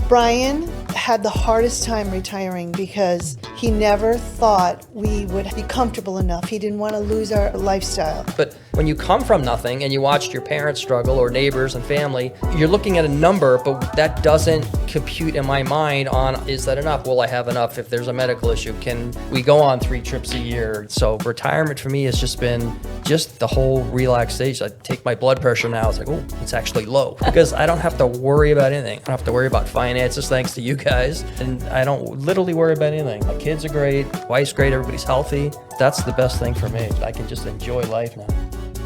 Brian had the hardest time retiring because he never thought we would be comfortable enough. He didn't want to lose our lifestyle. But when you come from nothing and you watched your parents struggle or neighbors and family, you're looking at a number, but that doesn't compute in my mind on, is that enough? Will I have enough if there's a medical issue? Can we go on 3 trips a year? So retirement for me has just been just the whole relaxation. I take my blood pressure now, it's like, oh, it's actually low. Because I don't have to worry about anything. I don't have to worry about finances thanks to you guys. And I don't literally worry about anything. My kids are great, wife's great, everybody's healthy. That's the best thing for me. I can just enjoy life now.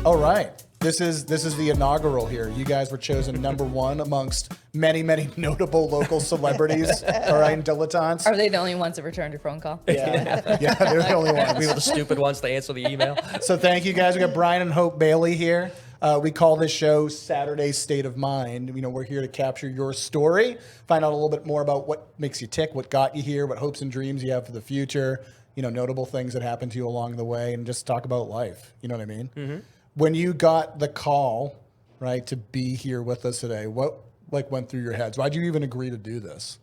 All right. This is the inaugural here. You guys were chosen number 1 amongst many, many notable local celebrities, all right, and dilettantes. Are they the only ones that returned your phone call? Yeah, they're the only ones. We were the stupid ones to answer the email. So thank you guys. We got Brian and Hope Bailey here. We call this show Saturday State of Mind. You know, we're here to capture your story, find out a little bit more about what makes you tick, what got you here, what hopes and dreams you have for the future, you know, notable things that happened to you along the way, and just talk about life. You know what I mean? Mm-hmm. When you got the call, right, to be here with us today, what went through your heads? Why'd you even agree to do this?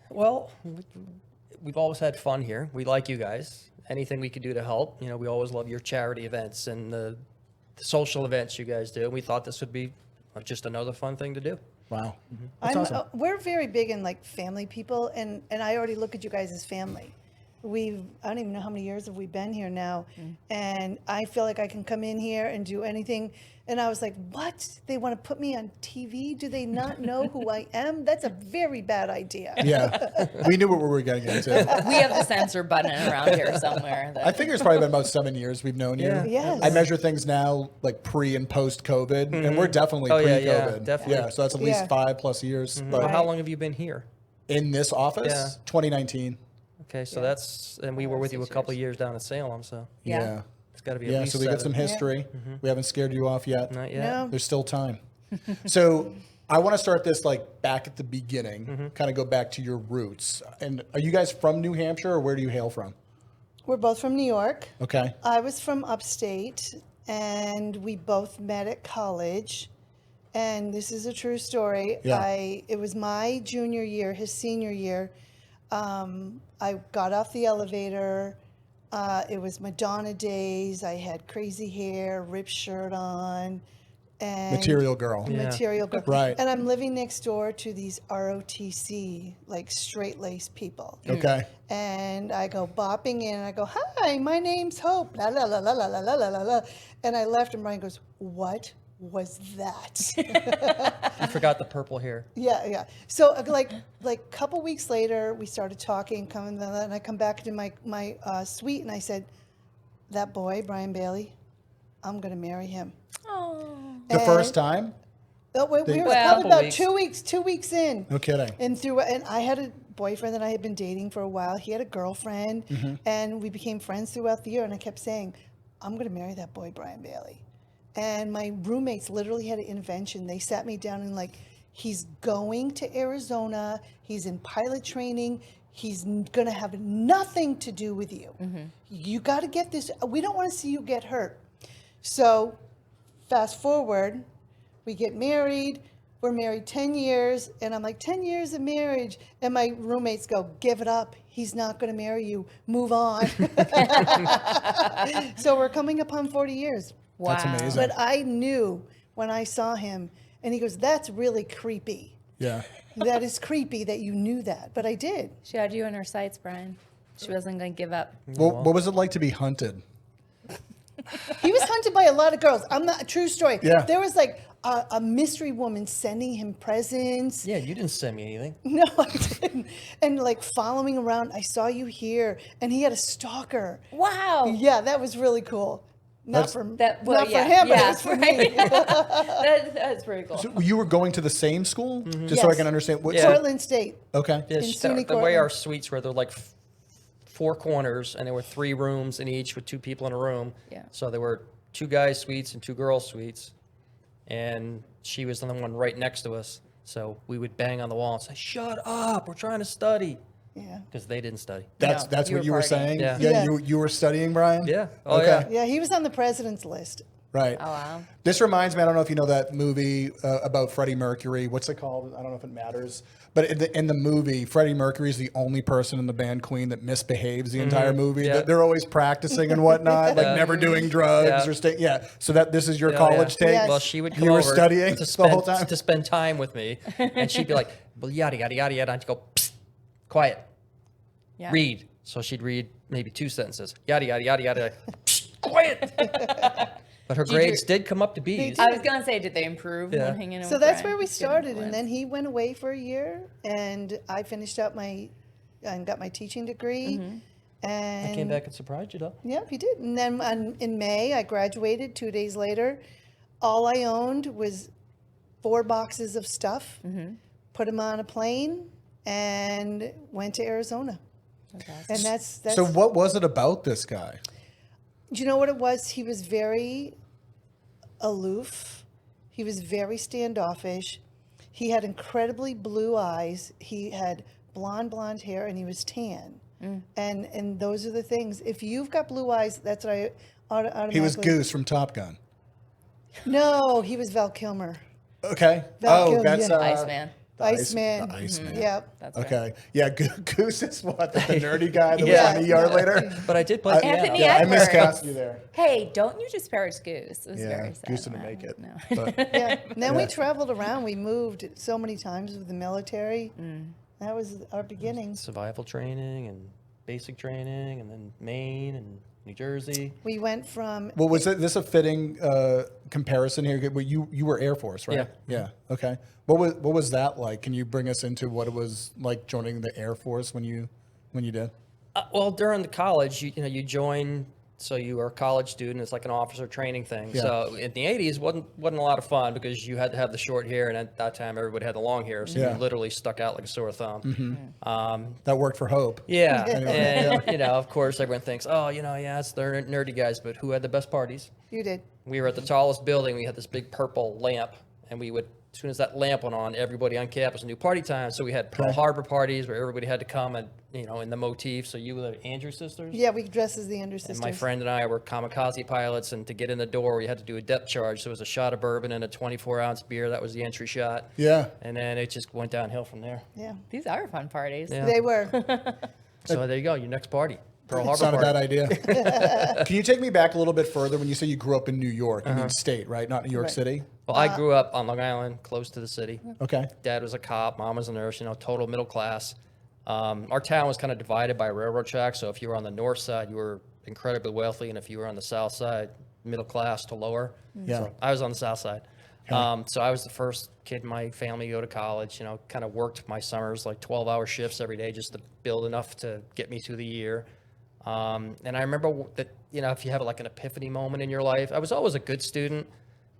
Well, we've always had fun here. We like you guys. Anything we could do to help. You know, we always love your charity events and the social events you guys do. We thought this would be just another fun thing to do. Wow. Mm-hmm. That's awesome. We're very big in like family people, and I already look at you guys as family. I don't even know how many years have we been here now, and I feel like I can come in here and do anything. And I was like, what? They want to put me on TV? Do they not know who I am? That's a very bad idea. Yeah, we knew what we were getting into. We have the censor button around here somewhere. I think it's probably been about 7 years we've known you. Yes. I measure things now like pre and post COVID, and we're definitely pre-COVID. Yeah, definitely. Yeah, so that's at least 5+ years. But Well, how long have you been here? in this office, 2019. Okay, so and we were with you a couple of years down in Salem, so Yeah. it's got to be at least So we got 7. some history. We haven't scared you off yet. Not yet. No. There's still time. So I want to start this like back at the beginning, kind of go back to your roots. And are you guys from New Hampshire, or where do you hail from? We're both from New York. Okay. I was from upstate, and we both met at college. And this is a true story. Yeah. It was my junior year, his senior year. I got off the elevator. It was Madonna days. I had crazy hair, ripped shirt on. And Material girl. Material girl. Right. And I'm living next door to these ROTC, like straight-laced people. Okay. And I go bopping in, and I go, hi, my name's Hope, la, la, la, la, la, la, la, la, la. And I left, and Brian goes, what was that? You forgot the purple hair. Yeah. So like a couple weeks later, we started talking, and I come back to my suite, and I said, that boy, Brian Bailey, I'm going to marry him. Oh. The first time? We were probably Couple about weeks. 2 weeks in. No kidding. And I had a boyfriend that I had been dating for a while. He had a girlfriend, and we became friends throughout the year. And I kept saying, I'm going to marry that boy, Brian Bailey. And my roommates literally had an intervention. They sat me down and like, he's going to Arizona. He's in pilot training. He's going to have nothing to do with you. You got to get this. We don't want to see you get hurt. So fast forward, we get married. We're married 10 years. And I'm like, 10 years of marriage. And my roommates go, give it up. He's not going to marry you. Move on. So we're coming upon 40 years. Wow. That's amazing. But I knew when I saw him, and he goes, that's really creepy. Yeah. That is creepy that you knew that. But I did. She had you in her sights, Brian. She wasn't going to give up. Well, what was it like to be hunted? He was hunted by a lot of girls. I'm not a true story. Yeah. There was like a mystery woman sending him presents. Yeah, you didn't send me anything. No, I didn't. And like following around, I saw you here. And he had a stalker. Wow. Yeah, that was really cool. Not for him, but it was for me. That's pretty cool. So you were going to the same school? Just so I Yes. can understand. What, Portland State. Okay. Yeah, In SUNY the way Cortland. our suites were, they're like 4 corners, and there were 3 rooms in each with 2 people in a room. Yeah. So there were 2 guys' suites and 2 girls' suites, and she was the one right next to us. So we would bang on the wall and say, "Shut up! We're trying to study." Yeah. Because they didn't study. That's you what were you were partying. saying? Yeah. Yeah. You were studying, Brian? Yeah. Oh, Okay. yeah. Yeah, he was on the president's list. Right. Oh, wow. This reminds me, I don't know if you know that movie about Freddie Mercury. What's it called? I don't know if it matters. But in the movie, Freddie Mercury is the only person in the band Queen that misbehaves the entire movie. Yeah. They're always practicing and whatnot, like never doing drugs Yeah. or So this is your Yeah, college yeah. take? Yes. Well, she would come You were over studying to the whole time? to spend time with me, and she'd be like, "Well, yada yada yada yada," and I'd go, "Psst, quiet, Yeah. read." So she'd read maybe 2 sentences, yada yada yada yada, "Psst, quiet. But her grades did come up to B's. I was gonna say, did they improve Yeah. when hanging out? So with that's Brian? where we Good started, influence. and then he went away for a year, and I finished up and got my teaching degree. And I came back and surprised you, though. yeah, he did. And then in May, I graduated. 2 days later, all I owned was 4 boxes of stuff. Put them on a plane and went to Arizona. And that's So what was it about this guy? you know what it was? He was very aloof. He was very standoffish. He had incredibly blue eyes. He had blonde hair, and he was tan. And those are the things. If you've got blue eyes, that's what I automatically. He was Goose from Top Gun. No, he was Val Kilmer. Okay. Val Oh, Kilmer, that's yeah. Iceman. the Iceman. The Iceman. Yep. That's right. Okay. Yeah, Goose is what? The nerdy guy that Yeah. was on ER later? But I did play piano. Anthony Yeah, I Edwards. miscast you there. Hey, don't you disparage Goose? It was Yeah, very sad. Goose didn't when make it. No. But Yeah. And then we traveled around. We moved so many times with the military. That was our beginnings. Survival training and basic training, and then Maine and New Jersey. We went from well, was this a fitting comparison here? Well, you were Air Force, right? Yeah. Yeah. Okay. What was that like? Can you bring us into what it was like joining the Air Force when you did? Well, during the college, you join. So you were a college student. It's like an officer training thing. Yeah. So in the 80s, wasn't a lot of fun because you had to have the short hair, and at that time everybody had the long hair, so Yeah. you literally stuck out like a sore thumb. That worked for Hope. Yeah, Anyway. and of course everyone thinks, oh, yeah, it's the nerdy guys, but who had the best parties? you did. We were at the tallest building. We had this big purple lamp, and we would, as soon as that lamp went on, everybody on campus knew party time. So we had Pearl Harbor parties where everybody had to come and, in the motif. So you were the Andrew sisters? Yeah, we dressed as the Andrew sisters. And my friend and I were kamikaze pilots, and to get in the door, we had to do a depth charge. So it was a shot of bourbon and a 24-ounce beer. That was the entry shot. Yeah. And then it just went downhill from there. Yeah, These are fun parties. Yeah. they were. So there you go, your next party. Pearl It's Harbor not a party. bad idea. Can you take me back a little bit further when you say you grew up in New York? You mean state, right? Not New York Right. City? Well, I grew up on Long Island, close to the city. Okay. Dad was a cop, mom was a nurse, total middle class. Our town was kind of divided by a railroad track, so if you were on the north side, you were incredibly wealthy, and if you were on the south side, middle class to lower. Yeah. So I was on the south side. So I was the first kid in my family to go to college, kind of worked my summers like 12-hour shifts every day just to build enough to get me through the year. And I remember that, if you have like an epiphany moment in your life, I was always a good student,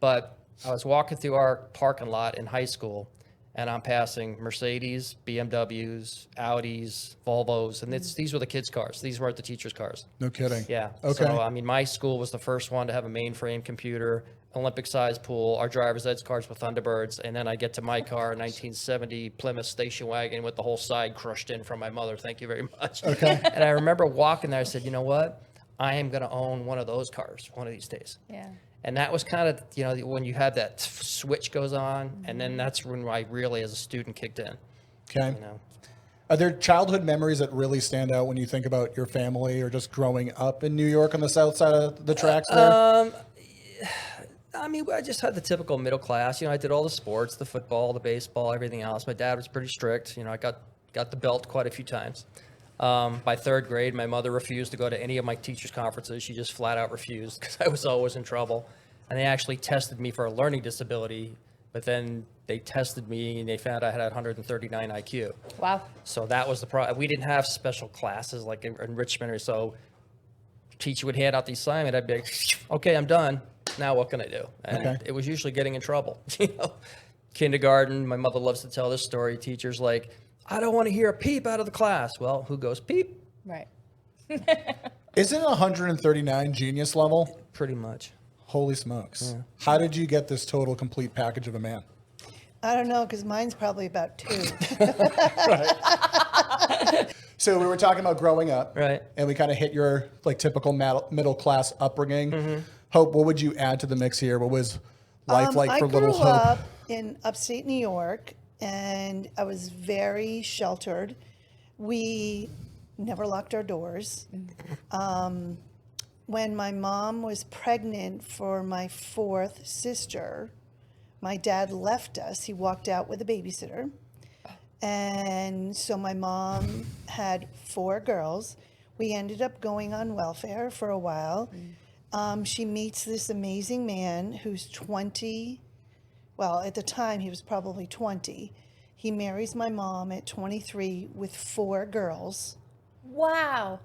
but I was walking through our parking lot in high school, and I'm passing Mercedes, BMWs, Audis, Volvos, and these were the kids' cars. These weren't the teachers' cars. No kidding. Yeah. Okay. So, my school was the first one to have a mainframe computer, Olympic-sized pool. Our driver's ed cars were Thunderbirds, and then I get to my car, 1970 Plymouth station wagon with the whole side crushed in from my mother. Thank you very much. Okay. And I remember walking there. I said, you know what? I am going to own one of those cars one of these days. Yeah. And that was kind of, when you have that switch goes on, and then that's when I really, as a student, kicked in. Okay. Are there childhood memories that really stand out when you think about your family or just growing up in New York on the south side of the tracks there? I just had the typical middle class. I did all the sports, the football, the baseball, everything else. My dad was pretty strict. I got the belt quite a few times. By third grade, my mother refused to go to any of my teachers' conferences. She just flat out refused because I was always in trouble. And they actually tested me for a learning disability, but then they tested me and they found I had 139 IQ. Wow. So that was the problem. We didn't have special classes like enrichment, or so. Teacher would hand out the assignment. I'd be like, okay, I'm done. Now what can I do? And Okay. it was usually getting in trouble. Kindergarten, my mother loves to tell this story. Teacher's like, I don't want to hear a peep out of the class. Well, who goes peep? Right. Isn't 139 genius level? Pretty much. Holy smokes. How did you get this total complete package of a man? I don't know, because mine's probably about 2. So we were talking about growing up. Right. And we kind of hit your like typical middle class upbringing. Hope, what would you add to the mix here? What was life like for little Hope? I grew up in upstate New York, and I was very sheltered. We never locked our doors. When my mom was pregnant for my fourth sister, my dad left us. He walked out with a babysitter. And so my mom had 4 girls. We ended up going on welfare for a while. She meets this amazing man who's 20. Well, at the time, he was probably 20. He marries my mom at 23 with 4 girls. Wow.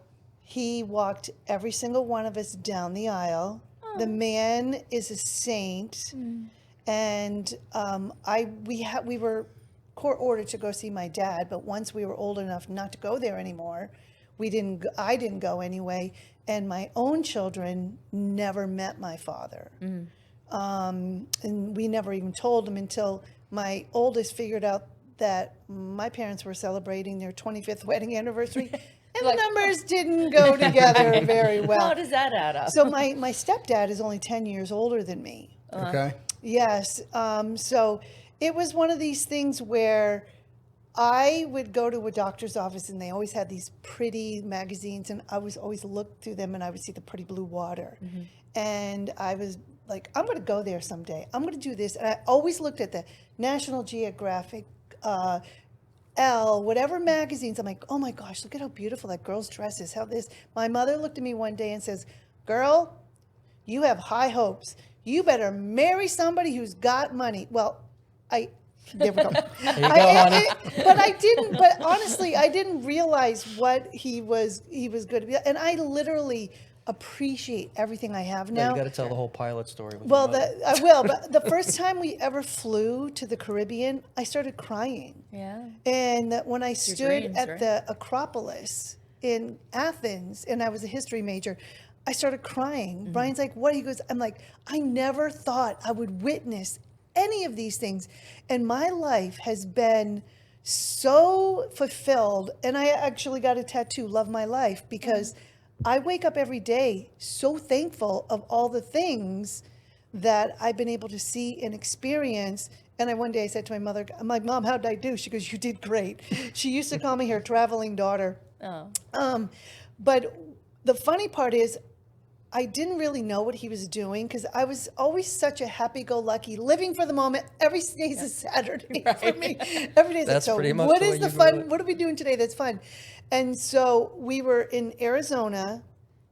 He walked every single one of us down the aisle. Oh. The man is a saint. And we were court ordered to go see my dad, but once we were old enough not to go there anymore, I didn't go anyway, and my own children never met my father. And we never even told them until my oldest figured out that my parents were celebrating their 25th wedding anniversary, and the numbers didn't go together very well. How does that add up? So my stepdad is only 10 years older than me. Okay. Yes. So it was one of these things where I would go to a doctor's office, and they always had these pretty magazines, and I was always look through them, and I would see the pretty blue water. And I was like, I'm going to go there someday. I'm going to do this. And I always looked at the National Geographic, Elle, whatever magazines. I'm like, oh my gosh, look at how beautiful that girl's dress is. How this. My mother looked at me one day and says, girl, you have high hopes. You better marry somebody who's got money. Well, there we go. There you go, honey. But honestly, I didn't realize what he was good at. And I literally appreciate everything I have now. You got to tell the whole pilot story. With Well, I will. But the first time we ever flew to the Caribbean, I started crying. Yeah. And when I stood dreams, at right? the Acropolis in Athens, and I was a history major, I started crying. Brian's like, what? He goes, I'm like, I never thought I would witness any of these things. And my life has been so fulfilled. And I actually got a tattoo, Love My Life, because I wake up every day so thankful of all the things that I've been able to see and experience. And one day I said to my mother, I'm like, Mom, how did I do? She goes, you did great. She used to call me her traveling daughter. Oh. But the funny part is, I didn't really know what he was doing because I was always such a happy-go-lucky, living for the moment. Every day is a Saturday for me. Every day is That's so. pretty much What the is way the you grew fun? up. What are we doing today that's fun? And so we were in Arizona,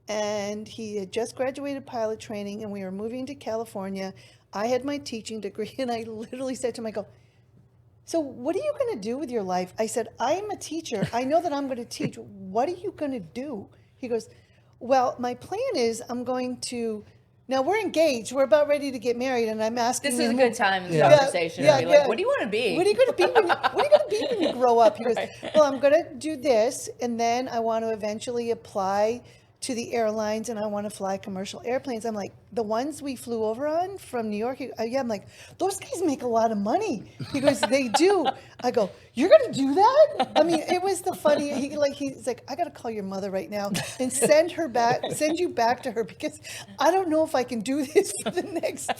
and he had just graduated pilot training, and we were moving to California. I had my teaching degree, and I literally said to him, I go, so what are you going to do with your life? I said, I am a teacher. I know that I'm going to teach. What are you going to do? He goes, well, my plan is I'm going to, now we're engaged. We're about ready to get married, and I'm asking This is a him, good time in the conversation to be like, what do you want to be? What are you going to be when you grow up? He goes, well, I'm going to do this, and then I want to eventually apply to the airlines, and I want to fly commercial airplanes. I'm like, the ones we flew over on from New York? Yeah, I'm like, those guys make a lot of money. He goes, they do. I go, you're going to do that? I mean, it was the funny, he's like, I got to call your mother right now and send you back to her, because I don't know if I can do this for the next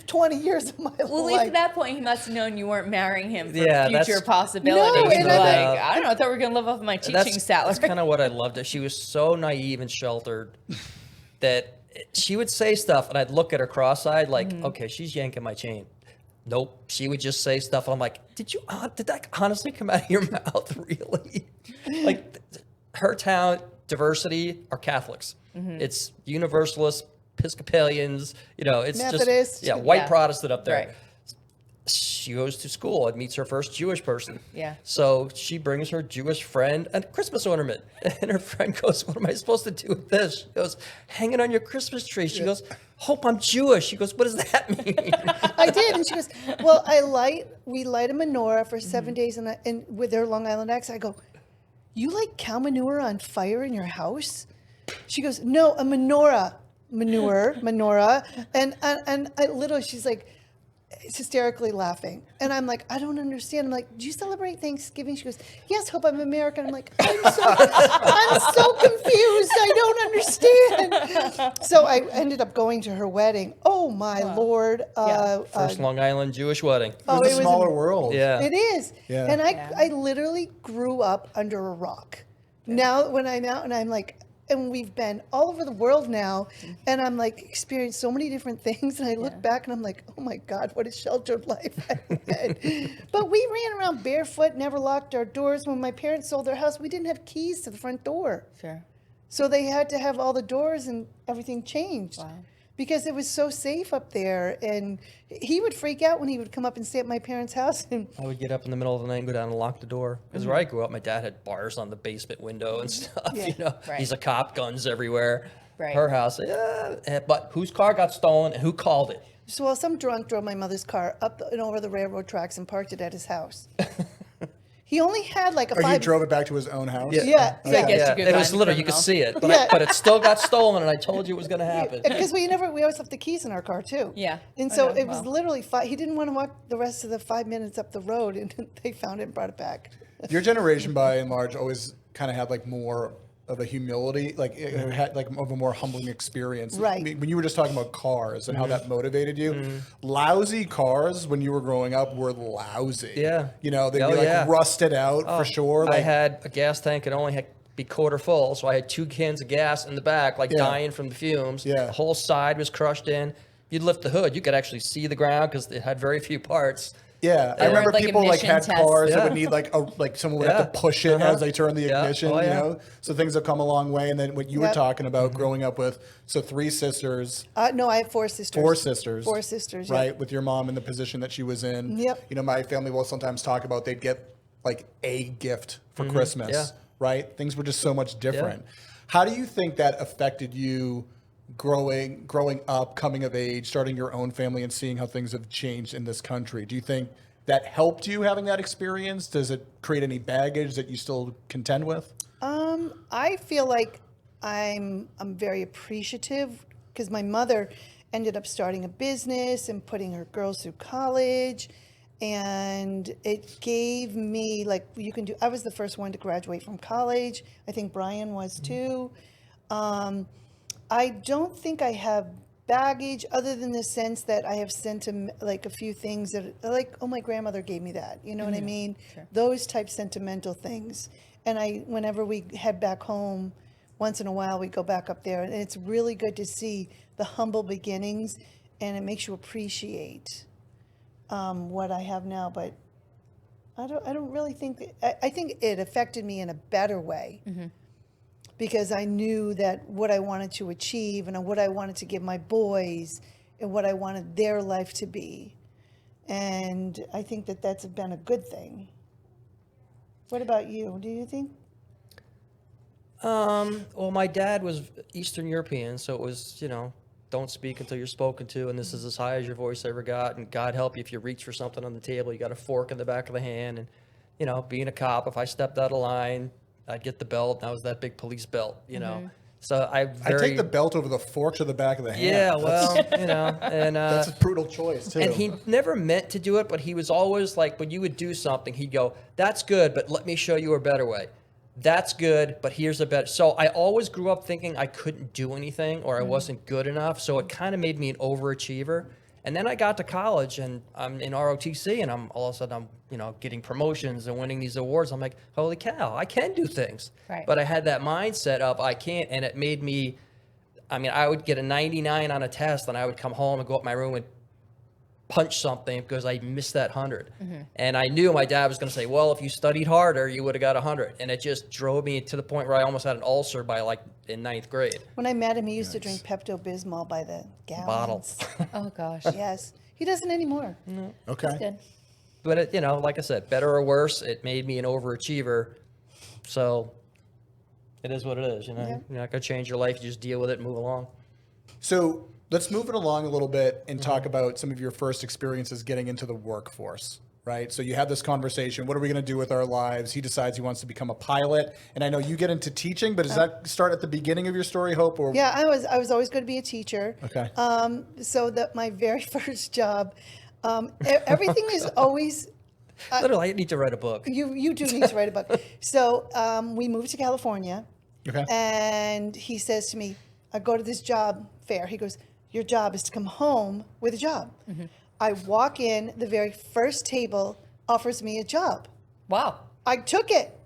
20 years of my life. Well, at least at that point, he must have known you weren't marrying him for Yeah, future that's- possibilities. No, and Like, I- I don't know, I thought we were going to live off my teaching salary. That's kind of what I loved. She was so naive and sheltered that she would say stuff, and I'd look at her cross-eyed, like, okay, she's yanking my chain. Nope. She would just say stuff, and I'm like, did that honestly come out of your mouth, really? Like, her town, diversity, are Catholics. It's Universalists, Episcopalians, it's Methodists. just, white Yeah. Protestant up there. Right. She goes to school and meets her first Jewish person. Yeah. So she brings her Jewish friend a Christmas ornament. And her friend goes, what am I supposed to do with this? She goes, hang it on your Christmas tree. She goes, Hope, I'm Jewish. She goes, what does that mean? I did. And she goes, well, we light a menorah for 7 days, and with her Long Island accent, I go, you light cow manure on fire in your house? She goes, no, a menorah. And I literally, she's like, hysterically laughing. And I'm like, I don't understand. I'm like, do you celebrate Thanksgiving? She goes, yes, Hope, I'm American. I'm like, I'm so confused. I don't understand. So I ended up going to her wedding. Oh my Lord. First Long Island Jewish wedding. It was a smaller world. Yeah. It is. Yeah. And I literally grew up under a rock. Now when I'm out and I'm like, and we've been all over the world now, and I'm like experienced so many different things, and I look back and I'm like, oh my God, what a sheltered life I had. But we ran around barefoot, never locked our doors. When my parents sold their house, we didn't have keys to the front door. Sure. So they had to have all the doors and everything changed. Wow. Because it was so safe up there. And he would freak out when he would come up and stay at my parents' house. And I would get up in the middle of the night and go down and lock the door. Because where I grew up, my dad had bars on the basement window and stuff. Yeah. You know, Right. he's a cop, guns everywhere. Right. Her house, but whose car got stolen and who called it? so while some drunk drove my mother's car up and over the railroad tracks and parked it at his house. He only had like a Or he 5... drove it back to his own house? Yeah. So I guess you could It was find literally, you could criminal. see it, but, Yeah. but it still got stolen, and I told you it was going to happen. Because we always left the keys in our car too. Yeah. And I so know, it was well. literally he didn't want to walk the rest of the 5 minutes up the road, and they found it and brought it back. Your generation, by and large, always kind of had like more of a humility, like it had like of a more humbling experience. Right. I mean, when you were just talking about cars and how that motivated you, lousy cars when you were growing up were lousy. Yeah. You know, they'd Oh, be like yeah. rusted out for sure. I Like, had a gas tank that only had be quarter full, so I had 2 cans of gas in the back, like Yeah. dying from the fumes. Yeah. The whole side was crushed in. You'd lift the hood, you could actually see the ground because it had very few parts. yeah, I They remember weren't, like, people like had emission tests. cars that Yeah. would need like someone would have to Yeah. push it as they turn the Yeah. ignition, Oh, you yeah. know. So things have come a long way. And then what you were Yep. talking about growing up with, so 3 sisters. No, I have 4 sisters. 4 sisters. 4 sisters, yeah. Right, with your mom in the position that she was in. Yep. You know, my family will sometimes talk about they'd get like a gift for Christmas, Yeah. right? Things were just so much different. How do you think that affected you growing up, coming of age, starting your own family, and seeing how things have changed in this country? Do you think that helped you having that experience? Does it create any baggage that you still contend with? I feel like I'm very appreciative because my mother ended up starting a business and putting her girls through college, and it gave me I was the first one to graduate from college. I think Brian was too. I don't think I have baggage other than the sense that I have sent him like a few things that like, oh, my grandmother gave me that, you know what I mean? Sure. Those type sentimental things. And whenever we head back home, once in a while we go back up there, and it's really good to see the humble beginnings, and it makes you appreciate what I have now. But I don't really think I think it affected me in a better way. Because I knew that what I wanted to achieve and what I wanted to give my boys and what I wanted their life to be. And I think that that's been a good thing. What about you? Do you think? Well, my dad was Eastern European, so it was, don't speak until you're spoken to, and this is as high as your voice ever got, and God help you if you reach for something on the table, you got a fork in the back of the hand, and, being a cop, if I stepped out of line, I'd get the belt, and that was that big police belt, So I take the belt over the fork to the back of the hand. Yeah, well, and That's a brutal choice, too. and he never meant to do it, but he was always like, when you would do something, he'd go, "That's good, but let me show you a better way. That's good, but here's a better." So I always grew up thinking I couldn't do anything or I wasn't good enough. So it kind of made me an overachiever. And then I got to college and I'm in ROTC and all of a sudden I'm, getting promotions and winning these awards. I'm like, holy cow, I can do things. Right. But I had that mindset of I can't, and it made me, I would get a 99 on a test and I would come home and go up my room and punch something because I missed that 100. And I knew my dad was going to say, well, if you studied harder, you would have got 100. And it just drove me to the point where I almost had an ulcer by in 9th grade. When I met him, he used to drink Pepto-Bismol by the gallons. Bottle. Oh gosh. Yes. He doesn't anymore. Okay. Good. But it, like I said, better or worse, it made me an overachiever. So it is what it is. You're not going to change your life. You just deal with it and move along. So let's move it along a little bit and talk about some of your first experiences getting into the workforce, right? So you have this conversation. What are we going to do with our lives? He decides he wants to become a pilot. And I know you get into teaching, but does that start at the beginning of your story, Hope? Or Yeah, I was always going to be a teacher. Okay. So that my very first job, Everything is always. Literally, I need to write a book. You do need to write a book. So we moved to California, Okay. and he says to me, I go to this job fair. He goes, your job is to come home with a job. Mm-hmm. I walk in, the very first table offers me a job. Wow. I took it.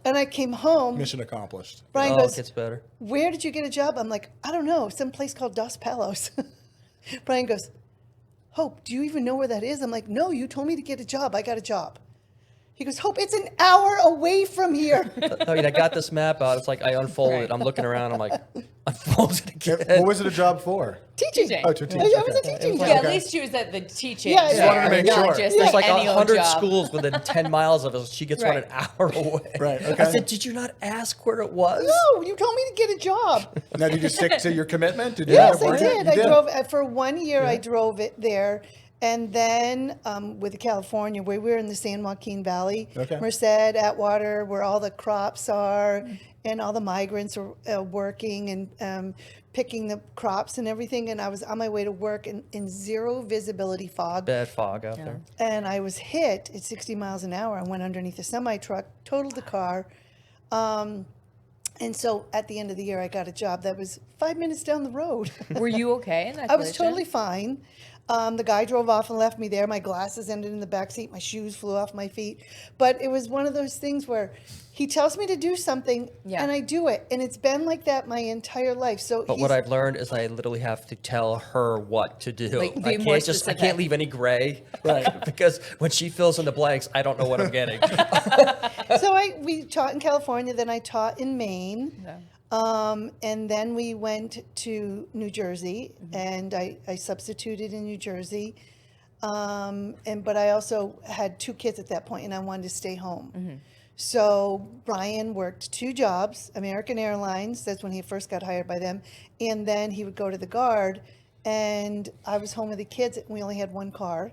And I came home. Mission accomplished. Brian Oh, goes, it gets better. where did you get a job? I'm like, I don't know, some place called Dos Palos. Brian goes, Hope, do you even know where that is? I'm like, no, you told me to get a job. I got a job. He goes, Hope, it's an hour away from here. I mean, I got this map out. It's like I unfold it. I'm looking around. I'm like, unfold it again. What was it a job for? Teaching. Teaching. Oh, to teach. I was a Okay. teaching Yeah, job. at least she was at the teaching. Yeah, just wanted to make not sure. just There's like any old 100 job. schools within 10 miles of us. She gets one Right. an hour away. Right, I okay. said, did you not ask where it was? No, you told me to get a job. Now, did you stick to your commitment? Did you Yes, I work it? did. You I drove for 1 year. I drove it there, and then with California, where we're in the San Joaquin Valley, Okay. Merced, Atwater, where all the crops are, and all the migrants are working and picking the crops and everything. And I was on my way to work in zero visibility fog. Bad fog out there. And I was hit at 60 miles an hour. I went underneath a semi truck, totaled the car. And so at the end of the year, I got a job that was 5 minutes down the road. Were you okay in that I was collision? totally fine. The guy drove off and left me there. My glasses ended in the back seat. My shoes flew off my feet. But it was one of those things where he tells me to do something, Yeah. and I do it. And it's been like that my entire life. So But what I've learned is I literally have to tell her what to do. Like, be I more can't I specific. can't leave any gray. Right. Because when she fills in the blanks, I don't know what I'm getting. So we taught in California, then I taught in Maine. And then we went to New Jersey, and I substituted in New Jersey. But I also had 2 kids at that point, and I wanted to stay home. So Brian worked 2 jobs, American Airlines, that's when he first got hired by them, and then he would go to the Guard, and I was home with the kids, and we only had 1 car.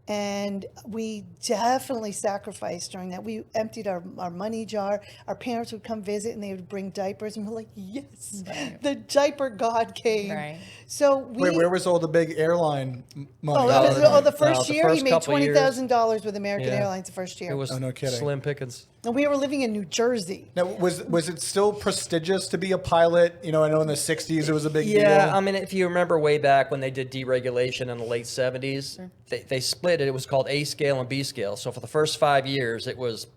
And we definitely sacrificed during that. We emptied our money jar. Our parents would come visit, and they would bring diapers, and we're like, yes, the diaper god came. Right. So we. Wait, where was all the big airline money? Oh, that was, the first the year first he made couple years. $20,000 with American Yeah. Airlines the first year. It was Oh, no kidding. slim pickings. And we were living in New Jersey. Now, was it still prestigious to be a pilot? You know, I know in the 60s it was a big deal. Yeah, I mean, if you remember way back when they did deregulation in the late 70s, they split it. It was called A scale and B scale. So for the first 5 years, it was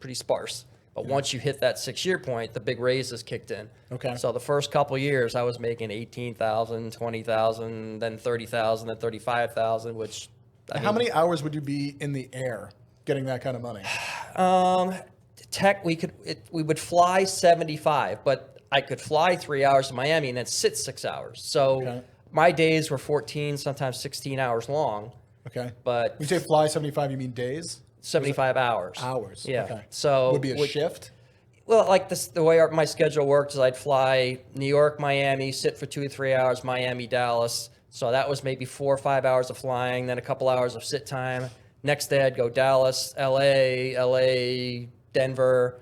pretty sparse. But once you hit that 6-year point, the big raises kicked in. Okay. So the first couple of years, I was making 18,000, 20,000, then 30,000, then 35,000, which How many hours would you be in the air getting that kind of money? we would fly 75, but I could fly 3 hours to Miami and then sit 6 hours. So Okay. my days were 14, sometimes 16 hours long, Okay. but When you say fly 75, you mean days? 75 hours. Hours. Yeah. Okay. So Would be a shift? Well, like this, the way my schedule worked is I'd fly New York, Miami, sit for 2 or 3 hours, Miami, Dallas. So that was maybe 4 or 5 hours of flying, then a couple hours of sit time. Next day I'd go Dallas, LA, Denver,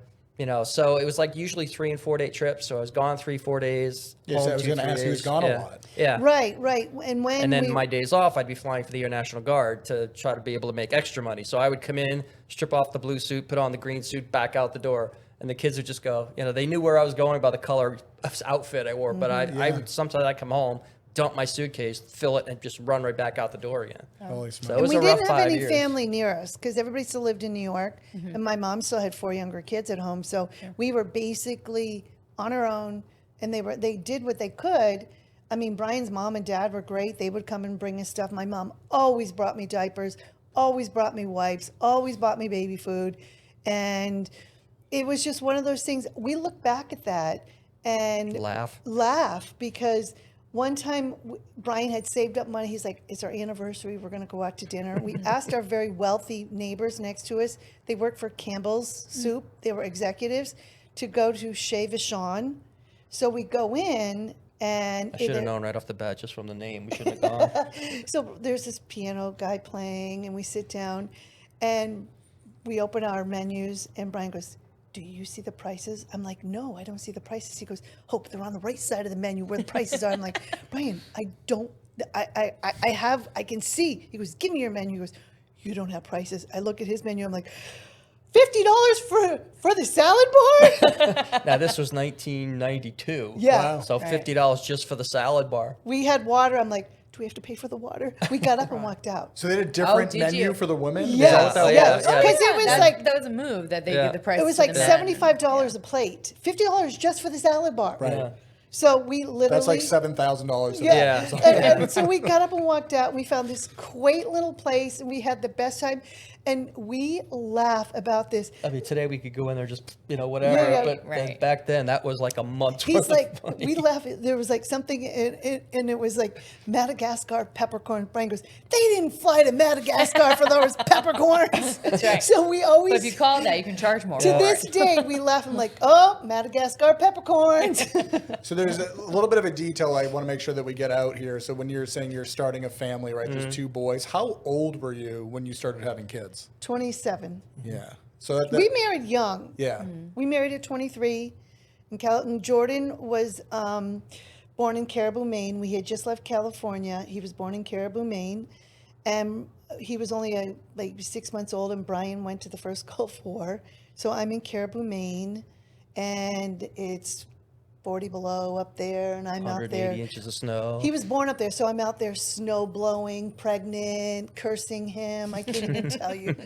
so it was like usually 3 and 4 day trips. So I was gone 3-4 days. Yes, home I was 2, gonna 3 ask you, he was days. gone a Yeah. lot. Yeah. Right. And then my days off, I'd be flying for the Air National Guard to try to be able to make extra money. So I would come in, strip off the blue suit, put on the green suit, back out the door. And the kids would just go, they knew where I was going by the color of outfit I wore. But I would sometimes I'd come home, dump my suitcase, fill it, and just run right back out the door again. Holy So smokes. it was we a rough didn't have 5 any years. family near us because everybody still lived in New York, and my mom still had 4 younger kids at home. So we were basically on our own, and they did what they could. I mean, Brian's mom and dad were great. They would come and bring us stuff. My mom always brought me diapers, always brought me wipes, always bought me baby food, and it was just one of those things. We look back at that and laugh because one time Brian had saved up money. He's like, it's our anniversary. We're going to go out to dinner. We asked our very wealthy neighbors next to us. They worked for Campbell's Soup. They were executives to go to Chez Vachon. So we go in and I should have known right off the bat just from the name. We shouldn't have gone. So there's this piano guy playing and we sit down and we open our menus and Brian goes, do you see the prices? I'm like, no, I don't see the prices. He goes, Hope, they're on the right side of the menu where the prices are. I'm like, Brian, I can see. He goes, give me your menu. He goes, you don't have prices. I look at his menu. I'm like, $50 for the salad bar? Now, this was 1992. Yeah. Wow. So $50 just for the salad bar. We had water. I'm like, do we have to pay for the water? We got up and walked out. So they had a different did menu you? for the women? Is Yes. that what that Yeah. was? Yeah. Because it was like, that was a move that they Yeah. did the price. it was to like the men. $75 a plate. $50 just for the salad bar. Right. Yeah. So we literally. That's like $7,000. Yeah. Yeah. And so we got up and walked out, and we found this quaint little place, and we had the best time. And we laugh about this. I mean, today we could go in there just, whatever. Yeah, But right. back then, that was like a month's He's worth of like, money. we laugh. There was like something, and it was like Madagascar peppercorn. Brian goes, they didn't fly to Madagascar for those peppercorns. That's right. So we But always, if you call that, you can charge more. to for this it. day, we laugh. I'm like, oh, Madagascar peppercorns. So there's a little bit of a detail I want to make sure that we get out here. So when you're saying you're starting a family, right? There's 2 boys. How old were you when you started having kids? 27. Yeah. So that We married young. yeah. We married at 23. And Jordan was born in Caribou, Maine. We had just left California. He was born in Caribou, Maine. And he was only like 6 months old, and Brian went to the first Gulf War. So I'm in Caribou, Maine, and it's 40 below up there, and I'm out 180 there. inches of snow. He was born up there, so I'm out there snow blowing, pregnant, cursing him. I can't even tell you.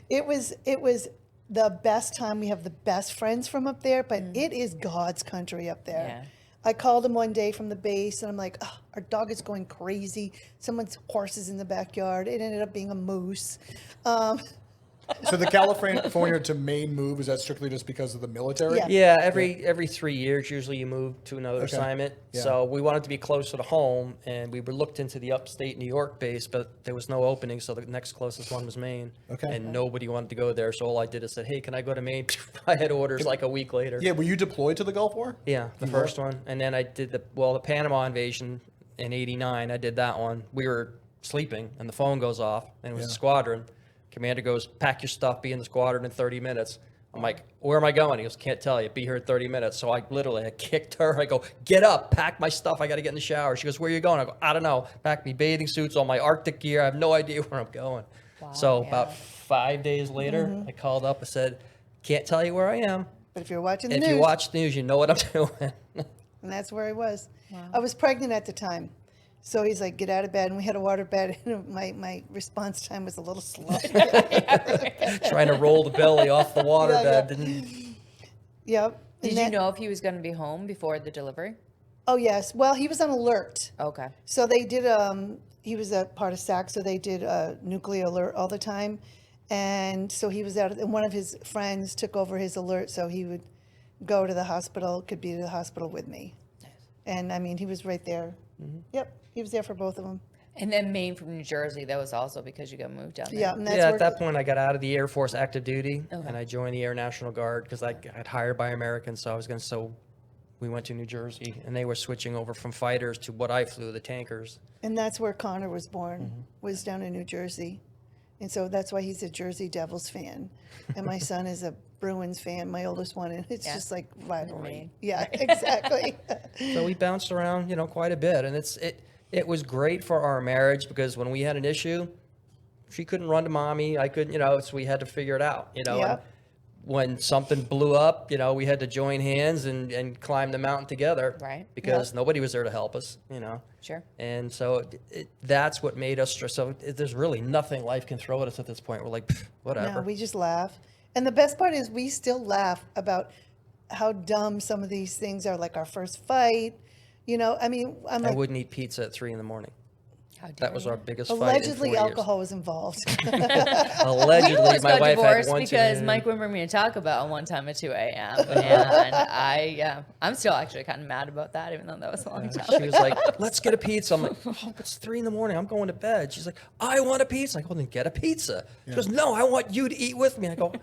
It was the best time. We have the best friends from up there, but it is God's country up there. Yeah. I called him one day from the base, and I'm like, oh, our dog is going crazy. Someone's horse is in the backyard. It ended up being a moose. So the California to Maine move, is that strictly just because of the military? Yeah. Yeah, every 3 years, usually you move to another Okay. assignment. Yeah. So we wanted to be closer to home, and we were looked into the upstate New York base, but there was no opening, so the next closest one was Maine. Okay. And nobody wanted to go there, so all I did is said, hey, can I go to Maine? I had orders like a week later. Yeah, were you deployed to the Gulf War? Yeah, the first one. And then I did the Panama invasion in '89. I did that one. We were sleeping, and the phone goes off, and it was a squadron. Commander goes, pack your stuff, be in the squadron in 30 minutes. I'm like, where am I going? He goes, can't tell you. Be here in 30 minutes. So I kicked her. I go, get up, pack my stuff. I got to get in the shower. She goes, where are you going? I go, I don't know. Pack me bathing suits, all my Arctic gear. I have no idea where I'm going. So about 5 days later, I called up and said, can't tell you where I am. But if you're watching the If news, you watch the news, you know what I'm doing. and that's where I was. I was pregnant at the time. So he's like, get out of bed. And we had a water bed. And my response time was a little slow. Trying to roll the belly off the water Yeah, bed. yeah. Didn't, Yep. Did And you that- know if he was going to be home before the delivery? Oh, yes. Well, he was on alert. Okay. So they did, he was a part of SAC, so they did a nuclear alert all the time. And so he was out, and one of his friends took over his alert, so he would go to the hospital, could be to the hospital with me. And I mean, he was right there. Yep, he was there for both of them. And then Maine from New Jersey, that was also because you got moved down there. Yeah, and that's yeah, where, at that point, I got out of the Air Force active duty, Okay. and I joined the Air National Guard because I got hired by Americans. So I was going to. So we went to New Jersey, and they were switching over from fighters to what I flew, the tankers. and that's where Connor was born, was down in New Jersey. And so that's why he's a Jersey Devils fan. And my son is a Bruins fan, my oldest one, and it's Yeah. just like rivalry. Maine. Yeah, exactly. So we bounced around, quite a bit, and it was great for our marriage because when we had an issue, she couldn't run to mommy, I couldn't, so we had to figure it out, Yeah. And when something blew up, we had to join hands and climb the mountain together, Right. Because nobody was there to help us, Sure. And so that's what made us stress. So there's really nothing life can throw at us at this point. We're like, "Pff, whatever. No, we just laugh. And the best part is we still laugh about how dumb some of these things are, like our first fight. I mean, I'm I like, wouldn't eat pizza at 3 a.m. How dare That was you. our biggest fight. in allegedly 40 years. alcohol was involved. Allegedly, We almost my got wife had divorced one because too. Mike wouldn't bring me to Taco Bell one time at 2 a.m. And I'm still actually kind of mad about that, even though that was a long time. She was like, let's get a pizza. I'm like, oh, it's 3 a.m. I'm going to bed. She's like, I want a pizza. I go, then get a pizza. She goes, no, I want you to eat with me. I go,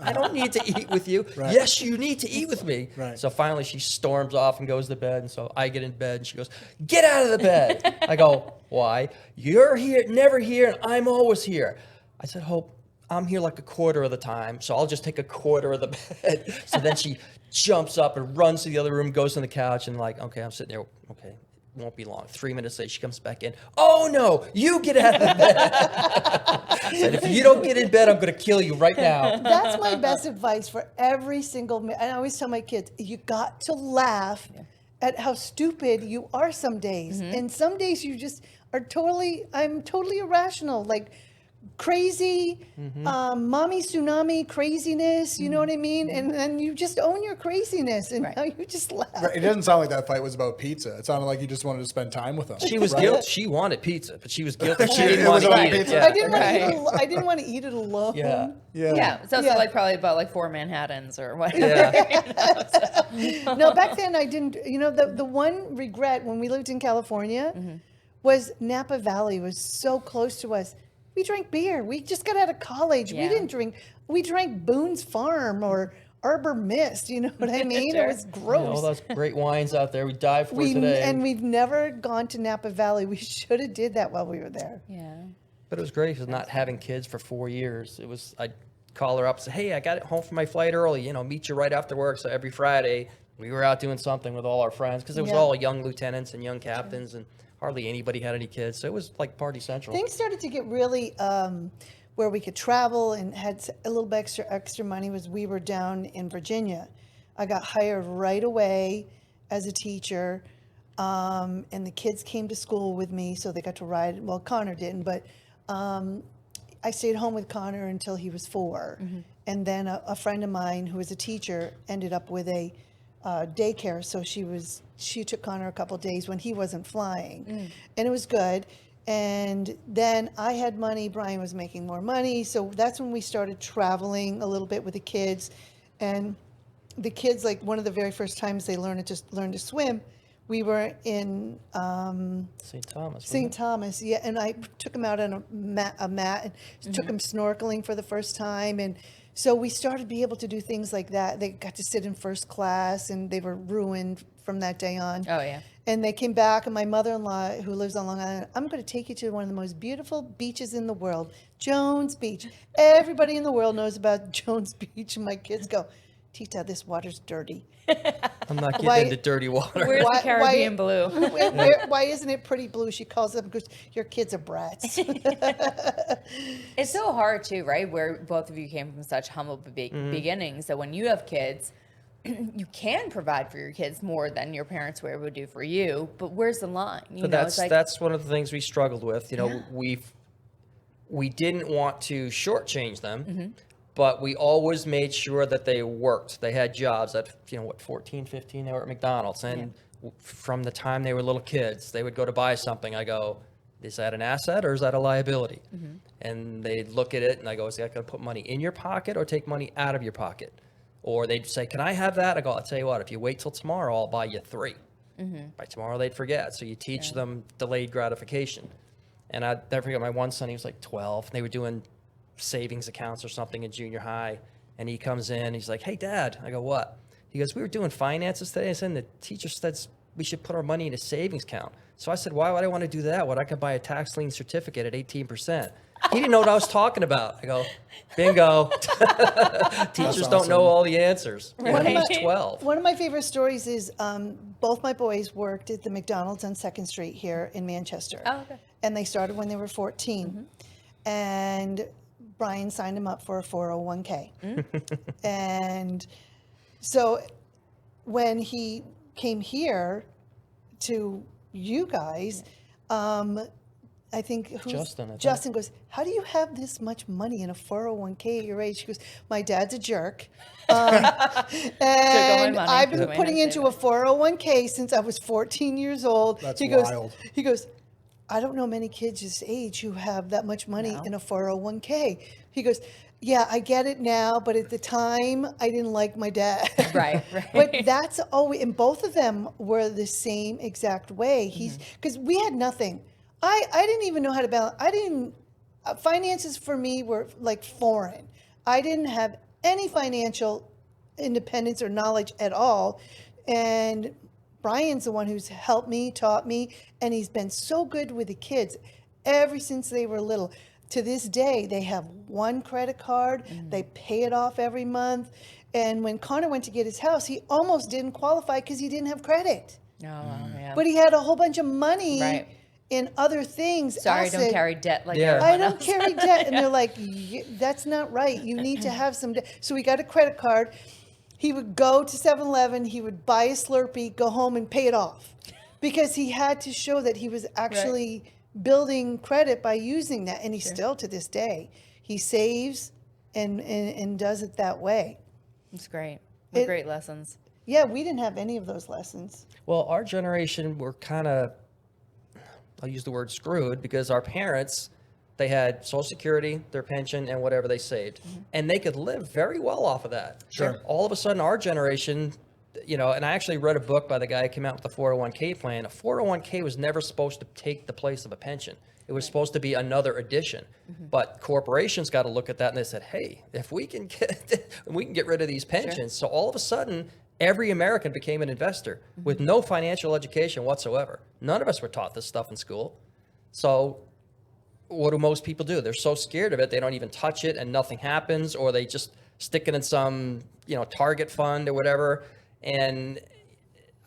I don't need to eat with you. Right. Yes, you need to eat with me. Right. So finally she storms off and goes to bed. And so I get in bed and she goes, get out of the bed. I go, why? You're here, never here, and I'm always here. I said, Hope, I'm here like a quarter of the time, so I'll just take a quarter of the bed. So then she jumps up and runs to the other room, goes on the couch, and like, okay, I'm sitting there, okay. won't be long. 3 minutes later, she comes back in. Oh no, you get out of bed. Said, if you don't get in bed, I'm going to kill you right now. That's my best advice for every single. And I always tell my kids, you got to laugh at how stupid you are some days, and some days you just are totally. I'm totally irrational, like crazy, mommy tsunami craziness. You know what I mean? And then you just own your craziness, and now you just laugh. Right. It doesn't sound like that fight was about pizza. It sounded like you just wanted to spend time with them. She was guilty. She wanted pizza, but she was guilty. She It didn't want was to about eat it. pizza. Yeah. I didn't want to eat it. I didn't want to eat it alone. Yeah. Yeah, it's also Yeah. like probably about like 4 Manhattans or whatever. Yeah. No, back then I didn't. You know, the one regret when we lived in California was Napa Valley was so close to us. We drank beer. We just got out of college. We Yeah. didn't drink. We drank Boone's Farm or Arbor Mist. You know what I mean? Sure. It was All gross. those great wines out there. We dive for today. And we've never gone to Napa Valley. We should have did that while we were there. Yeah. But it was great because not having kids for 4 years. It was, I'd call her up and say, hey, I got it home from my flight early, meet you right after work. So every Friday we were out doing something with all our friends because it was Yeah. all young lieutenants and young captains and hardly anybody had any kids. So it was like party central. Things started to get really where we could travel and had a little bit extra money was we were down in Virginia. I got hired right away as a teacher, and the kids came to school with me, so they got to ride. Well, Connor didn't, but I stayed home with Connor until he was 4. And then a friend of mine who was a teacher ended up with a daycare, so she took Connor a couple days when he wasn't flying, and it was good. And then I had money, Brian was making more money, so that's when we started traveling a little bit with the kids. And the kids, like one of the very first times they learned to swim, we were in St. Thomas. St. Thomas, yeah, and I took them out on a mat and took them snorkeling for the first time, and so we started to be able to do things like that. They got to sit in first class, and they were ruined from that day on. Oh, yeah. And they came back, and my mother-in-law, who lives on Long Island, I'm going to take you to one of the most beautiful beaches in the world, Jones Beach. Everybody in the world knows about Jones Beach, and my kids go, Tita, this water's dirty. I'm not getting Why- into dirty water. Where's the Caribbean blue? Why isn't it pretty blue? She calls it because your kids are brats. It's so hard too, right? Where both of you came from such humble beginnings. So when you have kids, you can provide for your kids more than your parents were able to do for you. But where's the line? But that's one of the things we struggled with. We didn't want to shortchange them, but we always made sure that they worked. They had jobs at 14, 15. They were at McDonald's, and from the time they were little kids, they would go to buy something. I go, is that an asset or is that a liability? And they'd look at it, and I go, is that going to put money in your pocket or take money out of your pocket? Or they'd say, can I have that? I go, I'll tell you what, if you wait till tomorrow, I'll buy you 3. By tomorrow, they'd forget. So you teach them delayed gratification. And I'd never forget my one son, he was like 12. And they were doing savings accounts or something in junior high. And he comes in, he's like, hey, Dad. I go, what? He goes, we were doing finances today. I said, and the teacher said we should put our money in a savings account. So I said, why would I want to do that? When I could buy a tax lien certificate at 18%. He didn't know what I was talking about. I go, bingo. Teachers don't know all the answers. He's 12. One of my favorite stories is both my boys worked at the McDonald's on 2nd Street here in Manchester. Oh, okay. And they started when they were 14. And Brian signed him up for a 401k. And so when he came here to you guys, I think Justin goes, how do you have this much money in a 401k at your age? She goes, my dad's a jerk. And I've been putting into a 401k since I was 14 years old. That's wild. He goes, I don't know many kids this age who have that much money in a 401k. He goes, yeah, I get it now, but at the time, I didn't like my dad. Right. But that's always, and both of them were the same exact way. Because we had nothing. I didn't even know how to balance. Finances for me were like foreign. I didn't have any financial independence or knowledge at all. And Brian's the one who's helped me, taught me, and he's been so good with the kids ever since they were little. To this day, they have one credit card. They pay it off every month. And when Connor went to get his house, he almost didn't qualify because he didn't have credit. Yeah. But he had a whole bunch of money Right. in other things. Sorry, asset. don't carry debt like Yeah. I everyone don't else. carry debt. And they're like, that's not right. You need to have some debt. So we got a credit card. He would go to 7-Eleven, he would buy a Slurpee, go home and pay it off. Because he had to show that he was actually building credit by using that. And he still, to this day, he saves and does it that way. It's great. What It- great lessons. Yeah, we didn't have any of those lessons. Well, our generation were kind of, I'll use the word screwed, because our parents, they had Social Security, their pension, and whatever they saved. And they could live very well off of that. Sure. All of a sudden, our generation, and I actually read a book by the guy who came out with the 401k plan. A 401k was never supposed to take the place of a pension. It was supposed to be another addition. But corporations got to look at that and they said, hey, if we can get rid of these pensions. So all of a sudden, every American became an investor with no financial education whatsoever. None of us were taught this stuff in school. So what do most people do? They're so scared of it, they don't even touch it and nothing happens, or they just stick it in some, target fund or whatever. And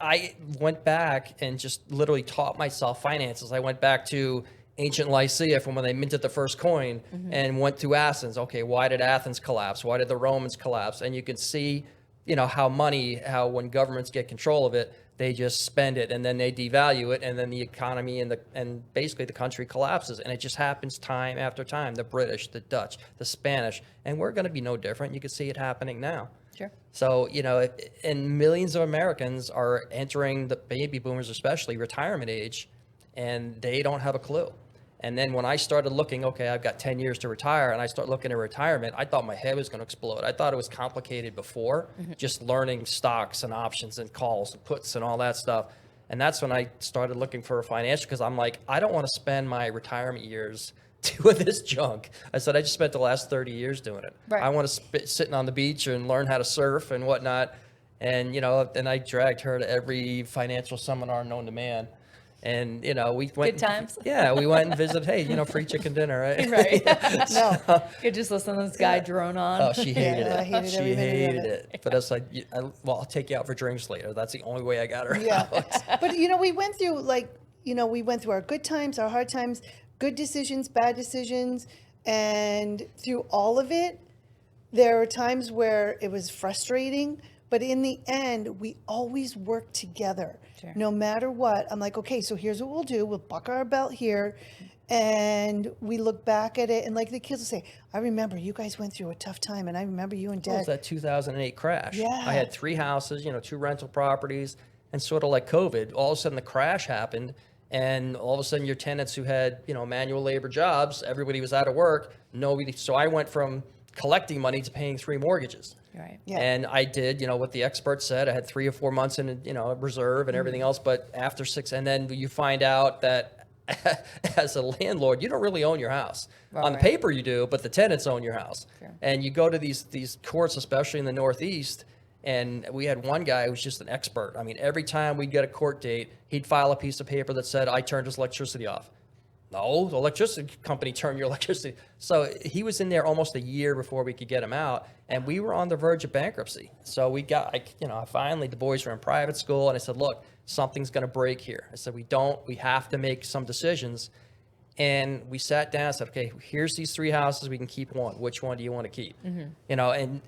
I went back and just literally taught myself finances. I went back to ancient Lycia from when they minted the first coin and went to Athens. Okay, why did Athens collapse? Why did the Romans collapse? And you can see, how when governments get control of it, they just spend it and then they devalue it, and then the economy and basically the country collapses. And it just happens time after time. The British, the Dutch, the Spanish, and we're going to be no different. You can see it happening now. Sure. So, and millions of Americans are entering, the baby boomers especially, retirement age, and they don't have a clue. And then when I started looking, okay, I've got 10 years to retire, and I start looking at retirement, I thought my head was going to explode. I thought it was complicated before, just learning stocks and options and calls and puts and all that stuff. And that's when I started looking for a financial, because I'm like, I don't want to spend my retirement years doing this junk. I said, I just spent the last 30 years doing it. Right. I want to sitting on the beach and learn how to surf and whatnot. And, and I dragged her to every financial seminar known to man. And, we went. Good times. Yeah, we went and visited. Hey, free chicken dinner, right? Right. No. You just listen to this guy drone on. Oh, she hated I it. hated She every minute of hated it. But I was like, I'll take you out for drinks later. That's the only way I got her Yeah. out. But, we went through we went through our good times, our hard times, good decisions, bad decisions. And through all of it, there were times where it was frustrating. But in the end, we always worked together. Sure. No matter what. I'm like, okay, so here's what we'll do. We'll buckle our belt here. And we look back at it. And like the kids will say, I remember you guys went through a tough time. And I remember you and What was Dad. that 2008 crash? Yeah. I had 3 houses, 2 rental properties. And sort of like COVID, all of a sudden the crash happened. And all of a sudden your tenants who had, manual labor jobs, everybody was out of work. Nobody. So I went from collecting money to paying 3 mortgages. Right. Yeah. And I did, what the experts said. I had 3 or 4 months in, reserve and everything else. But after 6, and then you find out that as a landlord, you don't really own your house. On Right. paper you do, but the tenants own your house. Sure. And you go to these courts, especially in the Northeast, and we had one guy who was just an expert. I mean, every time we'd get a court date, he'd file a piece of paper that said, I turned his electricity off. No, the electricity company turned your electricity. So he was in there almost a year before we could get him out, and we were on the verge of bankruptcy. So we got, finally the boys were in private school, and I said, look, something's going to break here. I said, we have to make some decisions. And we sat down and said, okay, here's these 3 houses. We can keep one. Which one do you want to keep? And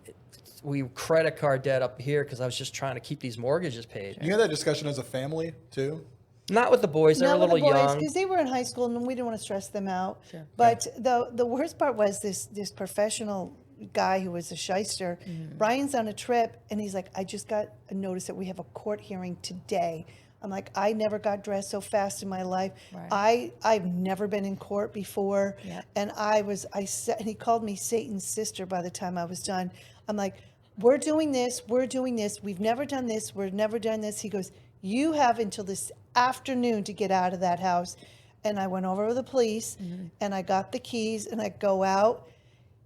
we credit card debt up here because I was just trying to keep these mortgages paid. You had that discussion as a family too? Not with the boys. They were a little young. Because they were in high school and we didn't want to stress them out. Sure. But the worst part was this professional guy who was a shyster. Brian's on a trip and he's like, I just got a notice that we have a court hearing today. I'm like, I never got dressed so fast in my life. Right. I've never been in court before. Yeah. And and he called me Satan's sister by the time I was done. I'm like, we're doing this. We've never done this. We've never done this. He goes, you have until this afternoon to get out of that house. And I went over to the police and I got the keys and I go out.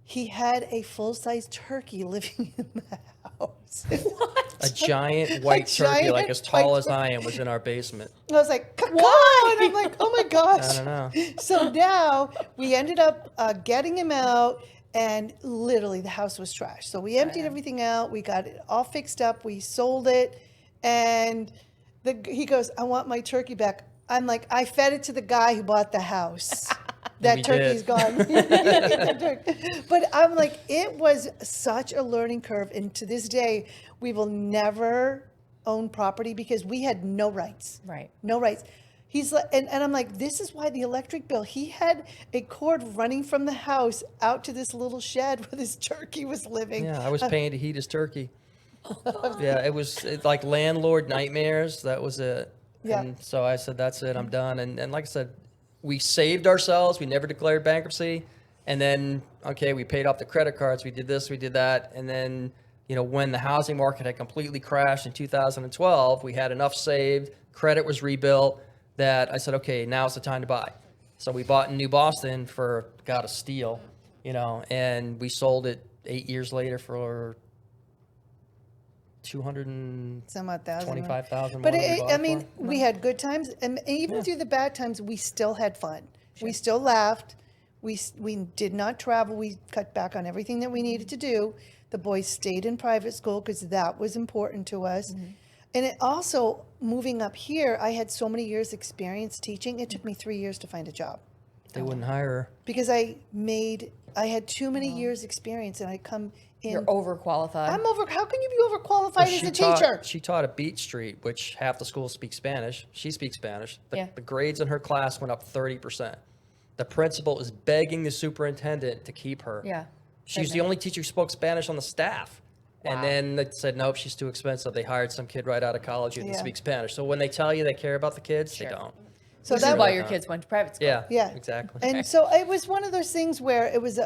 He had a full-size turkey living in the house. What? A giant white turkey, like giant as tall white as I am, was in our basement. I was like, Why? and I'm like, oh my gosh. I don't know. So now we ended up getting him out, and literally the house was trash. So we emptied everything out. We got it all fixed up. We sold it, and He goes, I want my turkey back. I'm like, I fed it to the guy who bought the house. That We turkey's did. gone. But I'm like, it was such a learning curve. And to this day, we will never own property because we had no rights. Right. No rights. He's like, and I'm like, this is why the electric bill. He had a cord running from the house out to this little shed where this turkey was living. Yeah, I was paying to heat his turkey. Yeah, it's like landlord nightmares. That was it. Yeah. And so I said, that's it. I'm done. And like I said, we saved ourselves. We never declared bankruptcy. And then, okay, we paid off the credit cards. We did this, we did that. And then, when the housing market had completely crashed in 2012, we had enough saved. Credit was rebuilt that I said, okay, now's the time to buy. So we bought in New Boston for, a steal, and we sold it 8 years later for Some odd thousand. 25,000 But more than we bought I it mean, for. we had good times, and even through the bad times, we still had fun. We still laughed. We did not travel. We cut back on everything that we needed to do. The boys stayed in private school because that was important to us. And it also, moving up here, I had so many years experience teaching. It took me 3 years to find a job They wouldn't hire her. because I had too many years experience, and I come in. You're overqualified. How can you be overqualified as a teacher? She taught at Beach Street, which half the schools speak Spanish. She speaks Spanish. Yeah. The grades in her class went up 30%. The principal is begging the superintendent to keep her. Yeah. She's the only teacher who spoke Spanish on the staff. Wow. And then they said, nope, she's too expensive. They hired some kid right out of college who didn't Yeah. speak Spanish. So when they tell you they care about the kids, Sure. they don't. So This is why your kids went to private school. Yeah, Yeah. exactly. And so it was one of those things where it was,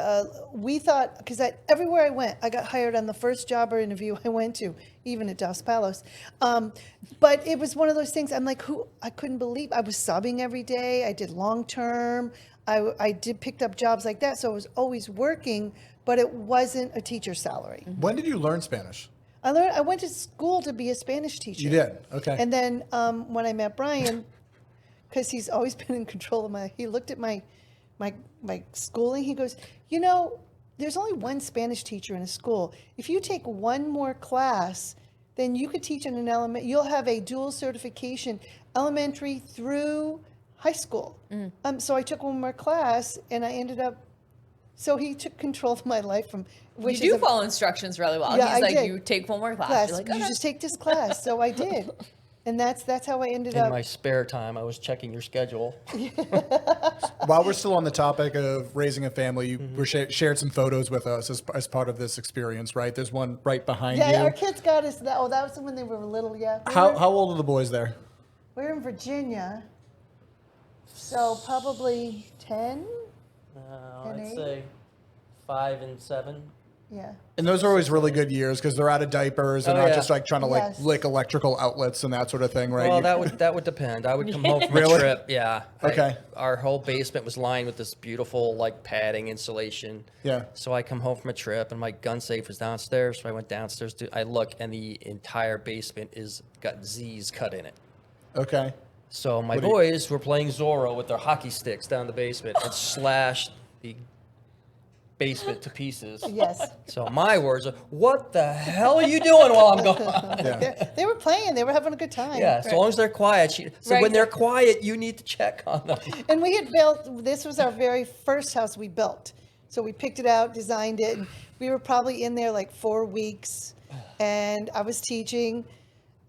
we thought, because everywhere I went, I got hired on the first job or interview I went to, even at Dos Palos. But it was one of those things, I'm like, I couldn't believe, I was subbing every day. I did long-term. I picked up jobs like that. So I was always working, but it wasn't a teacher's salary. When did you learn Spanish? I went to school to be a Spanish teacher. You did? Okay. And then when I met Brian, because he's always been in control of he looked at my schooling. He goes, there's only one Spanish teacher in a school. If you take one more class, then you could teach in an you'll have a dual certification, elementary through high school. So I took one more class, and I ended up. So he took control of my life from. Which You do is follow instructions really well. Yeah, He's I like, did. you take one more class. class. You're like, You okay. just take this class. So I did, and that's how I ended In up. my spare time, I was checking your schedule. While we're still on the topic of raising a family, you shared some photos with us as part of this experience, right? There's one right behind Yeah, you. our kids got us that. Oh, that was when they were little. Yeah. How old are the boys there? We're in Virginia, so probably 10. And I'd eight? say 5 and 7. Yeah. And those are always really good years because they're out of diapers and Oh, not yeah. just like trying to Yes. lick electrical outlets and that sort of thing, right? Well, You- that would depend. I would come home from Really? a trip. Yeah. Okay. Our whole basement was lined with this beautiful padding insulation. Yeah. So I come home from a trip and my gun safe was downstairs. So I went downstairs I look and the entire basement got Z's cut in it. Okay. So my What do you- boys were playing Zorro with their hockey sticks down the basement and slashed the basement to pieces. Yes. So my words are, what the hell are you doing while I'm gone? Yeah. They were playing. They were having a good time. Yeah, so long as they're quiet. So Right. when they're quiet, you need to check on them. And we had built, this was our very first house we built. So we picked it out, designed it, and we were probably in there 4 weeks. And I was teaching,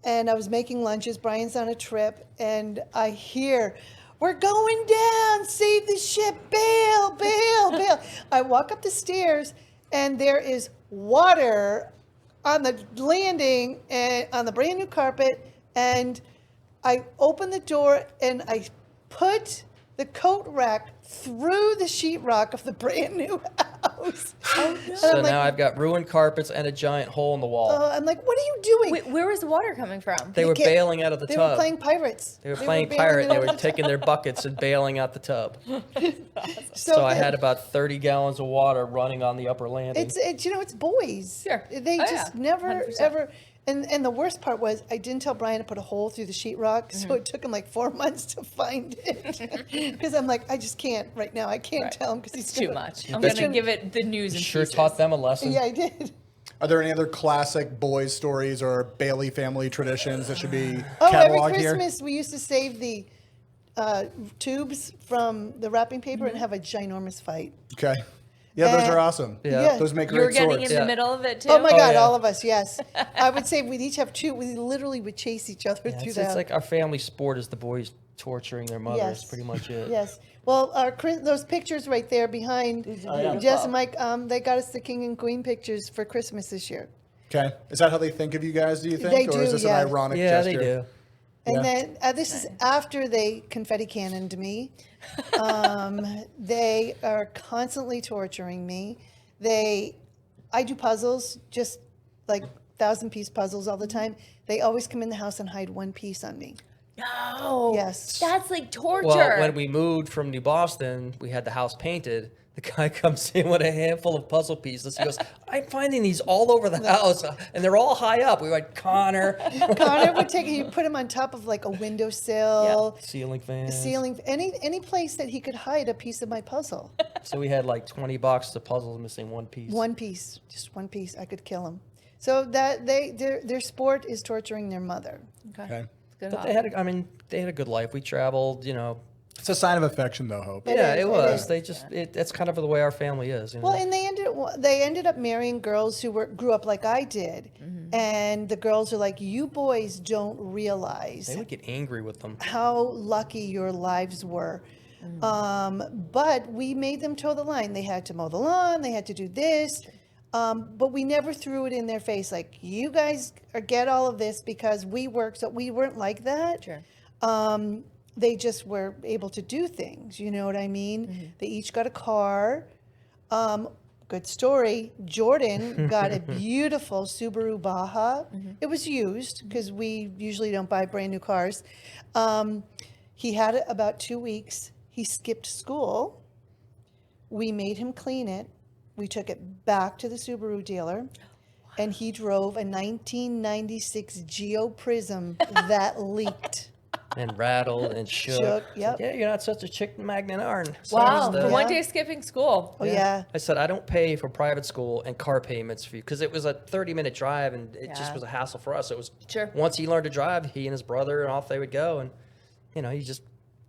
and I was making lunches. Brian's on a trip, and I hear, we're going down, save the ship, bail, bail, bail. I walk up the stairs, and there is water on the landing and on the brand new carpet. And I open the door, and I put the coat rack through the sheetrock of the brand new house. And So I'm like, now I've got ruined carpets and a giant hole in the wall. I'm like, what are you doing? Wait, where was the water coming from? They were kid- bailing out of the They tub. were playing pirates. They were playing bailing pirate. it They out were of the taking their buckets and bailing out the tub. So So I then- had about 30 gallons of water running on the upper landing. It's it's boys. Sure. They Oh, just yeah. never 100%. ever. And the worst part was I didn't tell Brian to put a hole through the sheetrock, Mm-hmm. so it took him 4 months to find it. Because I'm like, I just can't right now. I can't Right. tell him because he's It's too gonna- much. I'm he's going to give it the news and sure pieces. taught them a lesson. Yeah, I did. Are there any other classic boys stories or Bailey family traditions that should be Oh, every cataloged here? Christmas we used to save the tubes from the wrapping paper and have a ginormous fight. Okay. Yeah, those And- are awesome. Yeah. Those make You were great getting swords. in the Yeah. middle of it too. Oh my God, yeah. all of us, yes. I would say we'd each have two. We literally would chase each other Yeah, through it's that. like our family sport is the boys torturing their mothers. Yes. Pretty much it. Yes. Well, those pictures right there behind Jess and Mike, they got us the king and queen pictures for Christmas this year. Okay. Is that how they think of you guys, do you think? They Or is do, this yeah. an ironic Yeah, gesture? they do. And Yeah. then this is after they confetti cannoned me. They are constantly torturing me. I do puzzles, just like 1,000-piece puzzles all the time. They always come in the house and hide one piece on me. No. Yes. That's like torture. Well, when we moved from New Boston, we had the house painted. The guy comes in with a handful of puzzle pieces. He goes, I'm finding these all over the house, and they're all high up. We went, Connor. Connor would take it, he'd put him on top of like a windowsill, Ceiling fans. ceiling, any place that he could hide a piece of my puzzle. So we had like 20 boxes of puzzles missing one piece. One piece, just one piece, I could kill him. So that their sport is torturing their mother. Okay. Good But on. they had a good life. We traveled, It's a sign of affection, though, Hope. Yeah, is, it it was. is. They just, that's kind of the way our family is. Well, and they ended up marrying girls who grew up like I did, and the girls are like, you boys don't realize They would get angry with them. how lucky your lives were. But we made them toe the line. They had to mow the lawn. They had to do this. But we never threw it in their face like, you guys get all of this because we work. So we weren't like that. Sure. They just were able to do things. You know what I mean? They each got a car. Good story. Jordan got a beautiful Subaru Baja. It was used because we usually don't buy brand new cars. He had it about 2 weeks. He skipped school. We made him clean it. We took it back to the Subaru dealer, and he drove a 1996 Geo Prism that leaked. And rattled and shook. Shook, yep. Yeah, you're not such a chick magnet iron. Wow. So For Yeah. one day skipping school. Oh, yeah. I said, I don't pay for private school and car payments for you because it was a 30-minute drive and it just Yeah. was a hassle for us. It was Sure. once he learned to drive, he and his brother and off they would go. And, he just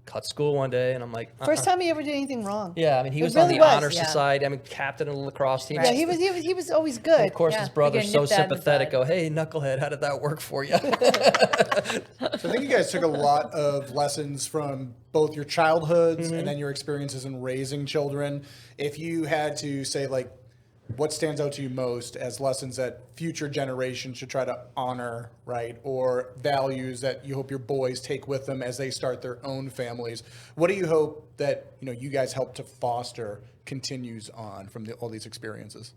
cut school one day. And I'm like, First time he ever did anything wrong. Yeah, I mean, he It was on really the was, honor yeah. society. I mean, captain of the lacrosse team. Right. Yeah, he was always And good. of course, Yeah, his brother's you so get nipped that in the sympathetic. bud. Go, hey, knucklehead, how did that work for you? So I think you guys took a lot of lessons from both your childhoods and then your experiences in raising children. If you had to say, like, what stands out to you most as lessons that future generations should try to honor, right? Or values that you hope your boys take with them as they start their own families. What do you hope that, you guys help to foster continues on from all these experiences?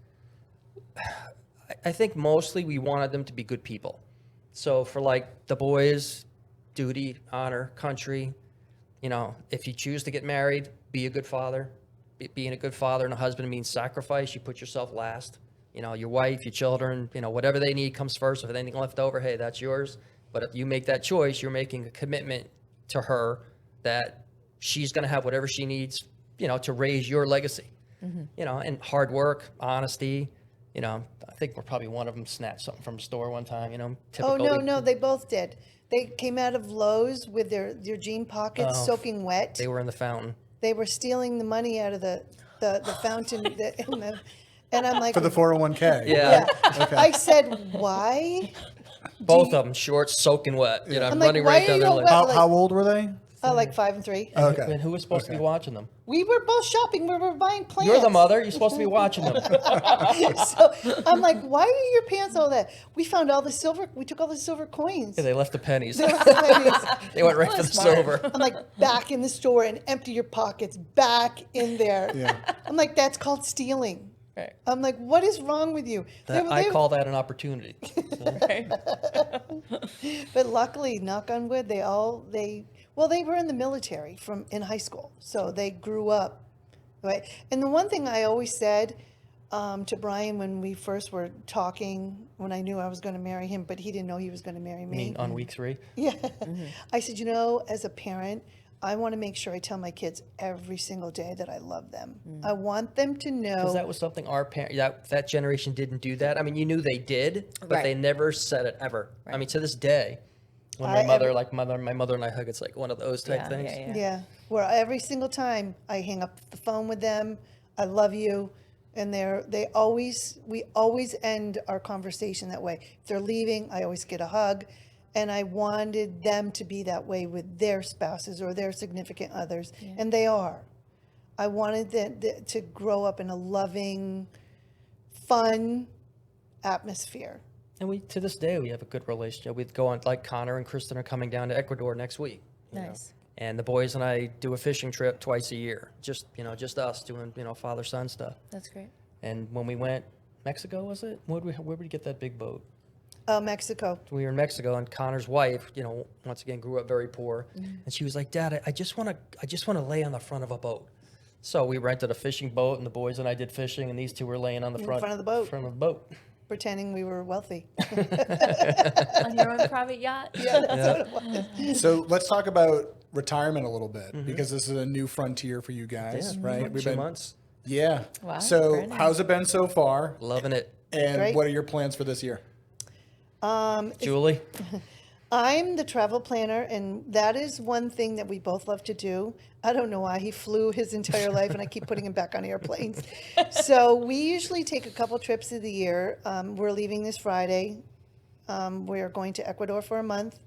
I think mostly we wanted them to be good people. So for like the boys, duty, honor, country, if you choose to get married, be a good father. Being a good father and a husband means sacrifice. You put yourself last. Your wife, your children, whatever they need comes first. If there's anything left over, hey, that's yours. But if you make that choice, you're making a commitment to her that she's going to have whatever she needs, to raise your legacy. And hard work, honesty. I think we're probably one of them snatched something from a store one time. Oh, Typical. no, they both did. They came out of Lowe's with their jean pockets soaking wet. They were in the fountain. They were stealing the money out of the fountain. And I'm like, For the 401k. Yeah. yeah. I said, why? Both of them, shorts, soaking wet. I'm I'm like, running why right are down you their all leg. wet? How old were they? Like 5 and 3. Okay. And who was supposed to be watching them? We were both shopping. We were buying plants. You're the mother. You're supposed to be watching them. So I'm like, why are your pants all that? We found all the silver. We took all the silver coins. Yeah, they left the pennies. They left the pennies. They went right for the smart. silver. I'm like, back in the store and empty your pockets back in there. Yeah. I'm like, that's called stealing. Right. I'm like, what is wrong with you? I call that an opportunity. But luckily, knock on wood, they were in the military in high school, so they grew up, right? And the one thing I always said to Brian when we first were talking, when I knew I was going to marry him, but he didn't know he was going to marry I me. mean, on week 3. Yeah. I said, as a parent, I want to make sure I tell my kids every single day that I love them. I want them to know. Because that was something our parents, that generation didn't do that. I mean, you knew they did, but Right. they never said it ever. I mean, to this day, when I- my mother and I hug, it's like one of those type things. Yeah, where every single time I hang up the phone with them, I love you, and we always end our conversation that way. If they're leaving, I always get a hug, and I wanted them to be that way with their spouses or their significant others, and they are. I wanted them to grow up in a loving, fun atmosphere. And to this day, we have a good relationship. We go on, like Connor and Kristen are coming down to Ecuador next week. you know. Nice. And the boys and I do a fishing trip twice a year. Just us doing, father-son stuff. That's great. And when we went, Mexico, was it? Where did we get that big boat? Mexico. We were in Mexico, and Connor's wife, once again grew up very poor, and she was like, "Dad, I just want to lay on the front of a boat." So we rented a fishing boat, and the boys and I did fishing, and these two were laying on the front of the boat. Front of the boat. Pretending we were wealthy. On your own private yacht? Yeah, that's what it was. So let's talk about retirement a little bit, because this is a new frontier for you guys, Yeah, right? 2 months. Yeah. Wow, So very nice. how's it been so far? Loving it. And Great. what are your plans for this year? Julie? I'm the travel planner, and that is one thing that we both love to do. I don't know why. He flew his entire life, and I keep putting him back on airplanes. So we usually take a couple trips of the year. We're leaving this Friday. We're going to Ecuador for a month.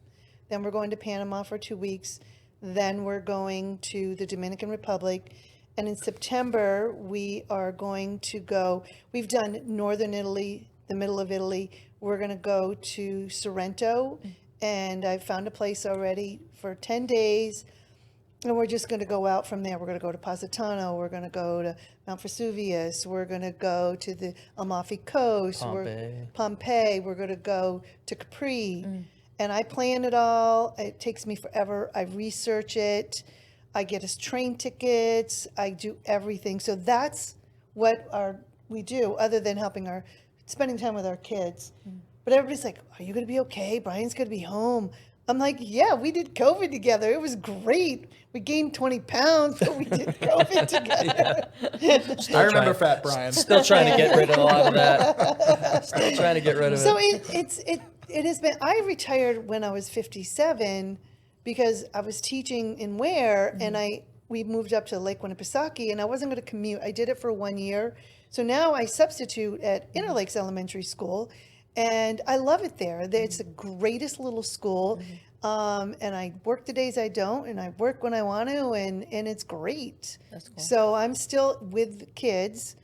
Then we're going to Panama for 2 weeks. Then we're going to the Dominican Republic. And in September, we are going to go, we've done northern Italy, the middle of Italy. We're going to go to Sorrento, and I found a place already for 10 days. And we're just going to go out from there. We're going to go to Positano. We're going to go to Mount Vesuvius. We're going to go to the Amalfi Coast. Pompeii. We're going to go to Capri. And I plan it all. It takes me forever. I research it. I get us train tickets. I do everything. So that's what we do, other than spending time with our kids. But everybody's like, "Are you going to be okay? Brian's going to be home." I'm like, "Yeah, we did COVID together. It was great. We gained 20 pounds, but we did COVID together." I remember Fat Brian. Still trying to get rid of a lot of that. Still trying to get rid of So it. it has been. I retired when I was 57 because I was teaching in Ware, and we moved up to Lake Winnipesaukee, and I wasn't going to commute. I did it for 1 year. So now I substitute at Interlakes Elementary School, and I love it there. It's the greatest little school, and I work the days I don't, and I work when I want to, and it's great. That's cool. So I'm still with kids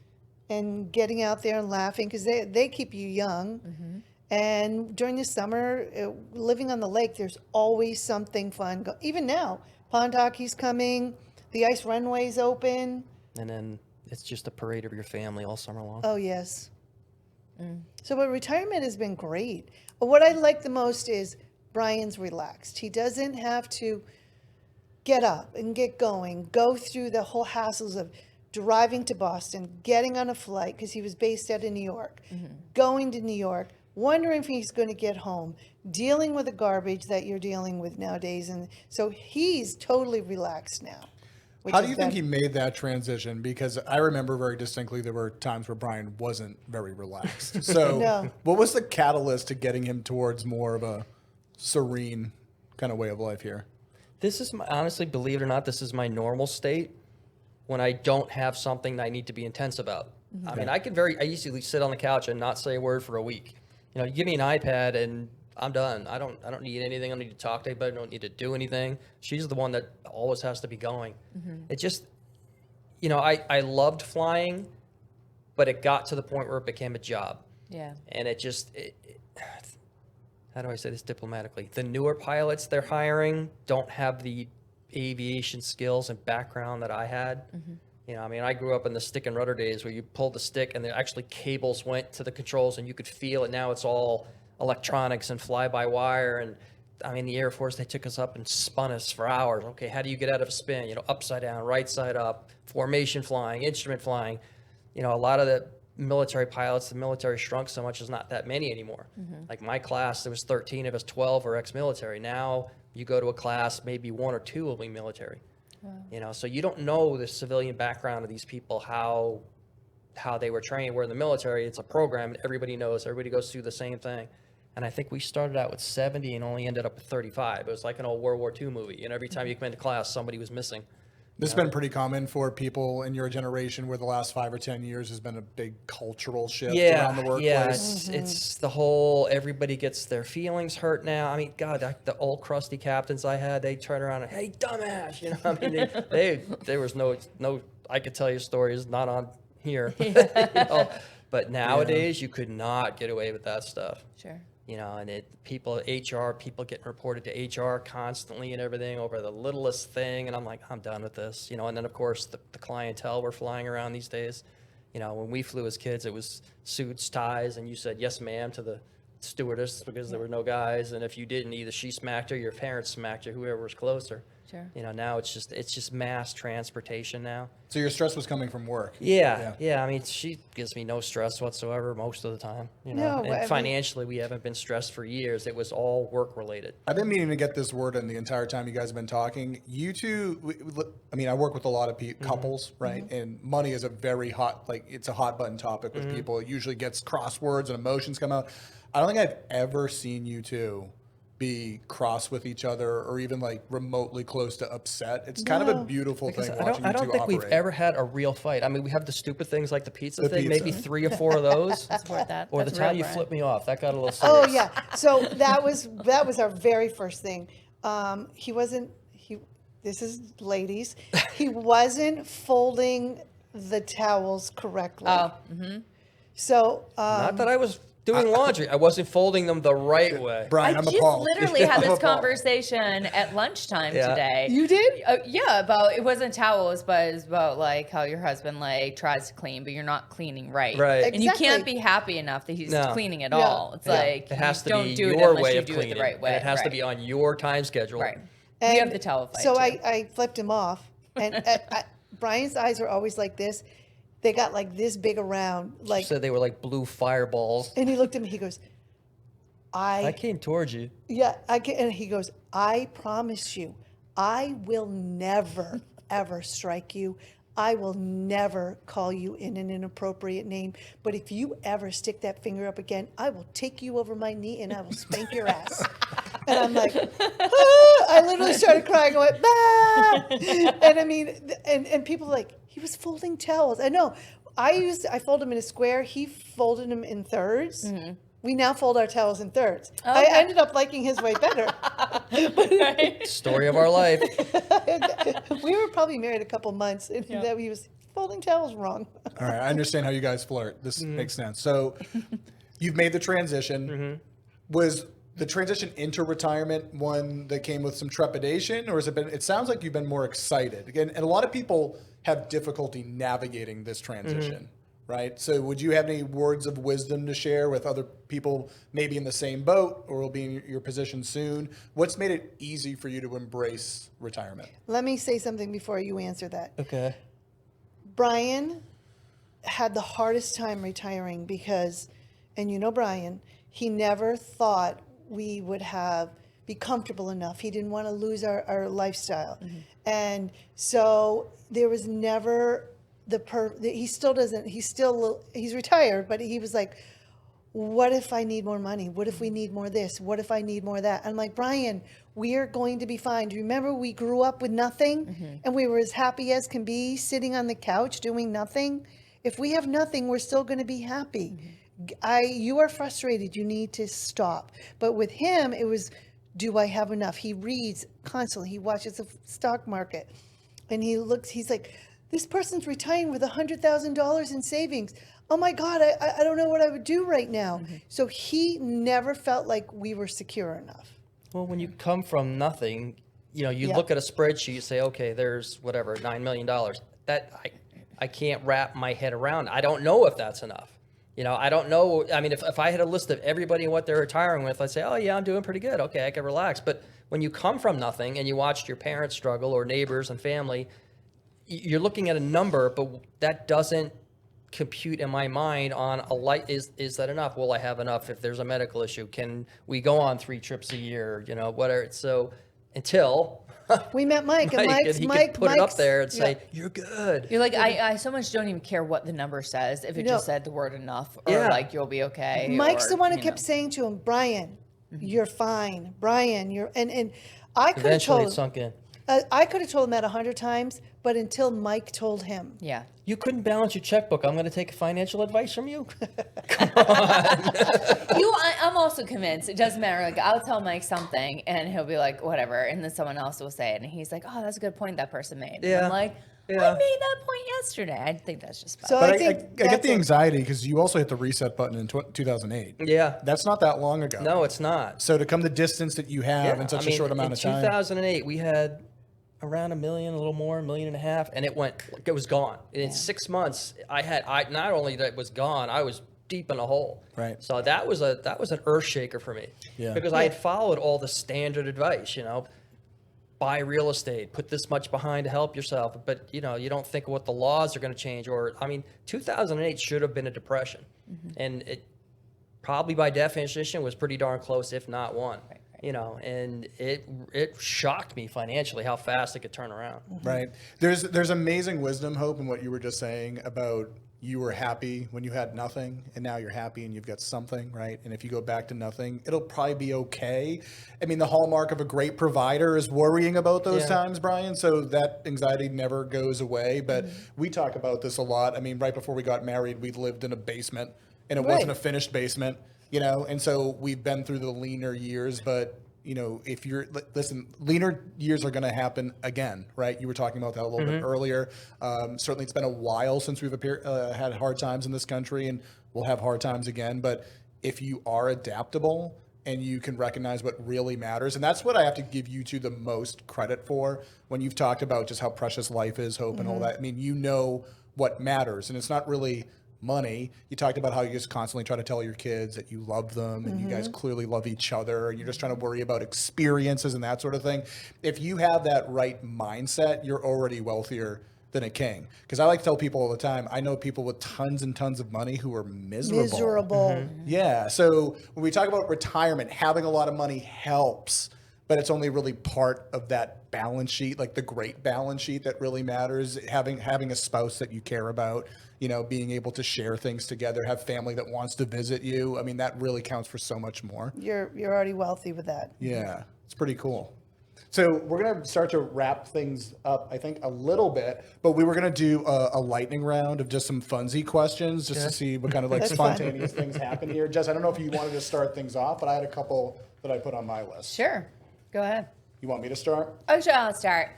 and getting out there and laughing because they keep you young. And during the summer, living on the lake, there's always something fun. Even now, pond hockey's coming, the ice runway's open. And then it's just a parade of your family all summer long. Oh, yes. So but retirement has been great. But what I like the most is Brian's relaxed. He doesn't have to get up and get going, go through the whole hassles of driving to Boston, getting on a flight because he was based out of New York, going to New York, wondering if he's going to get home, dealing with the garbage that you're dealing with nowadays. And so he's totally relaxed now. How do you think he made that transition? Because I remember very distinctly there were times where Brian wasn't very relaxed. So No. What was the catalyst to getting him towards more of a serene kind of way of life here? This is honestly, believe it or not, this is my normal state when I don't have something that I need to be intense about. I mean, I usually sit on the couch and not say a word for a week. You give me an iPad and I'm done. I don't need anything. I don't need to talk to anybody. I don't need to do anything. She's the one that always has to be going. It just, I loved flying, but it got to the point where it became a job. Yeah. And how do I say this diplomatically? The newer pilots they're hiring don't have the aviation skills and background that I had. I grew up in the stick and rudder days where you pulled the stick and the actually cables went to the controls and you could feel it. Now it's all electronics and fly-by-wire. And the Air Force, they took us up and spun us for hours. Okay, how do you get out of a spin? Upside down, right side up, formation flying, instrument flying. A lot of the military pilots, the military shrunk so much, there's not that many anymore. Like my class, there was 13 of us, 12 are ex-military. Now you go to a class, maybe 1 or 2 will be military. You know, so you don't know the civilian background of these people, how they were trained. Where in the military, it's a program, everybody knows, everybody goes through the same thing. And I think we started out with 70 and only ended up with 35. It was like an old World War II movie. And every time you come into class, somebody was missing. This has been pretty common for people in your generation where the last 5 or 10 years has been a big cultural shift around the workplace. Yeah, it's the whole, everybody gets their feelings hurt now. I mean, God, the old crusty captains I had, they turn around and, hey, dumbass, you know, I mean, there was no, I could tell you stories not on here, you know, but nowadays you could not get away with that stuff. Sure. You know, and people getting reported to HR constantly and everything over the littlest thing. And I'm like, I'm done with this, you know. And then, of course, the clientele we're flying around these days. You know, when we flew as kids, it was suits, ties, and you said, yes, ma'am, to the stewardess because there were no guys. And if you didn't, either she smacked her, your parents smacked her, whoever was closer. Sure. You know, now it's just mass transportation now. So your stress was coming from work. Yeah. I mean, she gives me no stress whatsoever most of the time. You know, No, and financially, we haven't been stressed for years. It was all work related. I've been meaning to get this word in the entire time you guys have been talking. You two, I mean, I work with a lot of couples, right? And money is a very hot, like it's a hot button topic with people. It usually gets crosswords and emotions come out. I don't think I've ever seen you two be cross with each other or even like remotely close to upset. It's kind of a beautiful thing watching I you don't two think operate. we've ever had a real fight. I mean, we have the stupid things like the pizza thing, pizza. maybe 3 or 4 of those. Support that. Or the That's time real, you Brian. flipped me off. That got a little serious. Oh yeah. So that was our very first thing. This is ladies. He wasn't folding the towels correctly. Oh, So Not that I was doing laundry. I wasn't folding them the right way. Brian, I I'm just appalled. literally had I'm this appalled. conversation at lunchtime Yeah. today. you did? Yeah, about it wasn't towels, but it was about like how your husband like tries to clean, but you're not cleaning right. Right. And you can't Exactly. be happy enough that he's No. cleaning at Yeah. all. It's like It has to you don't be do it your unless way you of do cleaning. it the right way. And it has to right. be on your time schedule. right. And We have the towel fight. So too. I flipped him off, and Brian's eyes are always like this. They got like this big around, You like, said they were like blue fireballs. and he looked at me. He goes, I came towards you. Yeah, and he goes, I promise you, I will never, ever strike you. I will never call you in an inappropriate name. But if you ever stick that finger up again, I will take you over my knee and I will spank your ass. And I'm like, ah! I literally started crying. I went, bah! And I mean, and people are like, he was folding towels. I know. I fold them in a square. He folded them in thirds. Mm-hmm. We now fold our towels in thirds. Okay. I ended up liking his way better. Story of our life. We were probably married a couple months, and that he was folding towels wrong. All right, I understand how you guys flirt. This makes sense. So you've made the transition. Was the transition into retirement one that came with some trepidation, or has it been? It sounds like you've been more excited. Again, and a lot of people have difficulty navigating this transition, right? So would you have any words of wisdom to share with other people maybe in the same boat or will be in your position soon? What's made it easy for you to embrace retirement? Let me say something before you answer that. Okay. Brian had the hardest time retiring because, and you know Brian, he never thought we would be comfortable enough. He didn't want to lose our lifestyle. And so there was never he still doesn't, he's retired, but he was like, what if I need more money? What if we need more this? What if I need more that? I'm like, Brian, we are going to be fine. Do you remember we grew up with nothing and we were as happy as can be sitting on the couch doing nothing? If we have nothing, we're still going to be happy. You are frustrated. You need to stop. But with him, it was, do I have enough? He reads constantly. He watches the stock market and he's like, this person's retiring with $100,000 in savings. Oh my God, I don't know what I would do right now. So he never felt like we were secure enough. Well, when you come from nothing, you know, you Yeah. look at a spreadsheet, you say, okay, there's whatever, $9 million. That I can't wrap my head around. I don't know if that's enough. You know, I don't know. I mean, if I had a list of everybody and what they're retiring with, I'd say, oh yeah, I'm doing pretty good. Okay, I can relax. But when you come from nothing and you watched your parents struggle or neighbors and family, you're looking at a number, but that doesn't compute in my mind on a light. Is that enough? Will I have enough if there's a medical issue? Can we go on 3 trips a year? You know, whatever. So until We met Mike, and Mike, and he could put it up there and say, "You're good." You're like, I so much don't even care what the number says. If it just said the word enough, or Yeah. like you'll be okay. Mike's or, the one who you kept know. saying to him, Brian, you're fine. Brian, you're and I could have Eventually, it told sunk in. I could have told him that 100 times, but until Mike told him. Yeah. You couldn't balance your checkbook. I'm going to take financial advice from you. I'm also convinced it doesn't matter. Like I'll tell Mike something, and he'll be like, whatever, and then someone else will say it, and he's like, oh, that's a good point that person made. And Yeah. I'm like, Yeah. I made that point yesterday. I think that's just fun. So But I I think get that's the it. anxiety because you also hit the reset button in 2008. Yeah. That's not that long ago. No, it's not. So to come the distance that you have in such a short amount of time. In 2008, we had around $1 million, a little more, $1.5 million, and it was gone. In 6 months, I not only that it was gone, I was deep in a hole. Right. So that was an earth shaker for me. Yeah. Because I had followed all the standard advice, you know, buy real estate, put this much behind to help yourself, but you know, you don't think what the laws are going to change. Or 2008 should have been a depression, and it probably by definition was pretty darn close, if not one. You know, and it shocked me financially how fast it could turn around. Right. There's amazing wisdom, Hope, in what you were just saying about you were happy when you had nothing, and now you're happy and you've got something, right? And if you go back to nothing, it'll probably be okay. I mean, the hallmark of a great provider is worrying about those times, Brian. So that anxiety never goes away. But we talk about this a lot. I mean, right before we got married, we lived in a basement, and it wasn't a finished basement. You know, and so we've been through the leaner years, but you know, if you're listen, leaner years are going to happen again, right? You were talking about that a little bit earlier. Certainly, it's been a while since we've had hard times in this country, and we'll have hard times again. But if you are adaptable and you can recognize what really matters, and that's what I have to give you two the most credit for when you've talked about just how precious life is, Hope, and all that. I mean, you know what matters, and it's not really money. You talked about how you just constantly try to tell your kids that you love them and you guys clearly love each other and you're just trying to worry about experiences and that sort of thing. If you have that right mindset, you're already wealthier than a king. Because I like to tell people all the time, I know people with tons and tons of money who are miserable. Yeah. So when we talk about retirement, having a lot of money helps, but it's only really part of that balance sheet, like the great balance sheet that really matters. Having a spouse that you care about, you know, being able to share things together, have family that wants to visit you. I mean, that really counts for so much more. You're already wealthy with that. Yeah, it's pretty cool. So we're going to start to wrap things up, I think, a little bit, but we were going to do a lightning round of just some funsy questions just to see what kind of like That's fun. spontaneous things happen here. Jess, I don't know if you wanted to start things off, but I had a couple that I put on my list. Sure. Go ahead. You want me to start? Oh, sure. I'll start.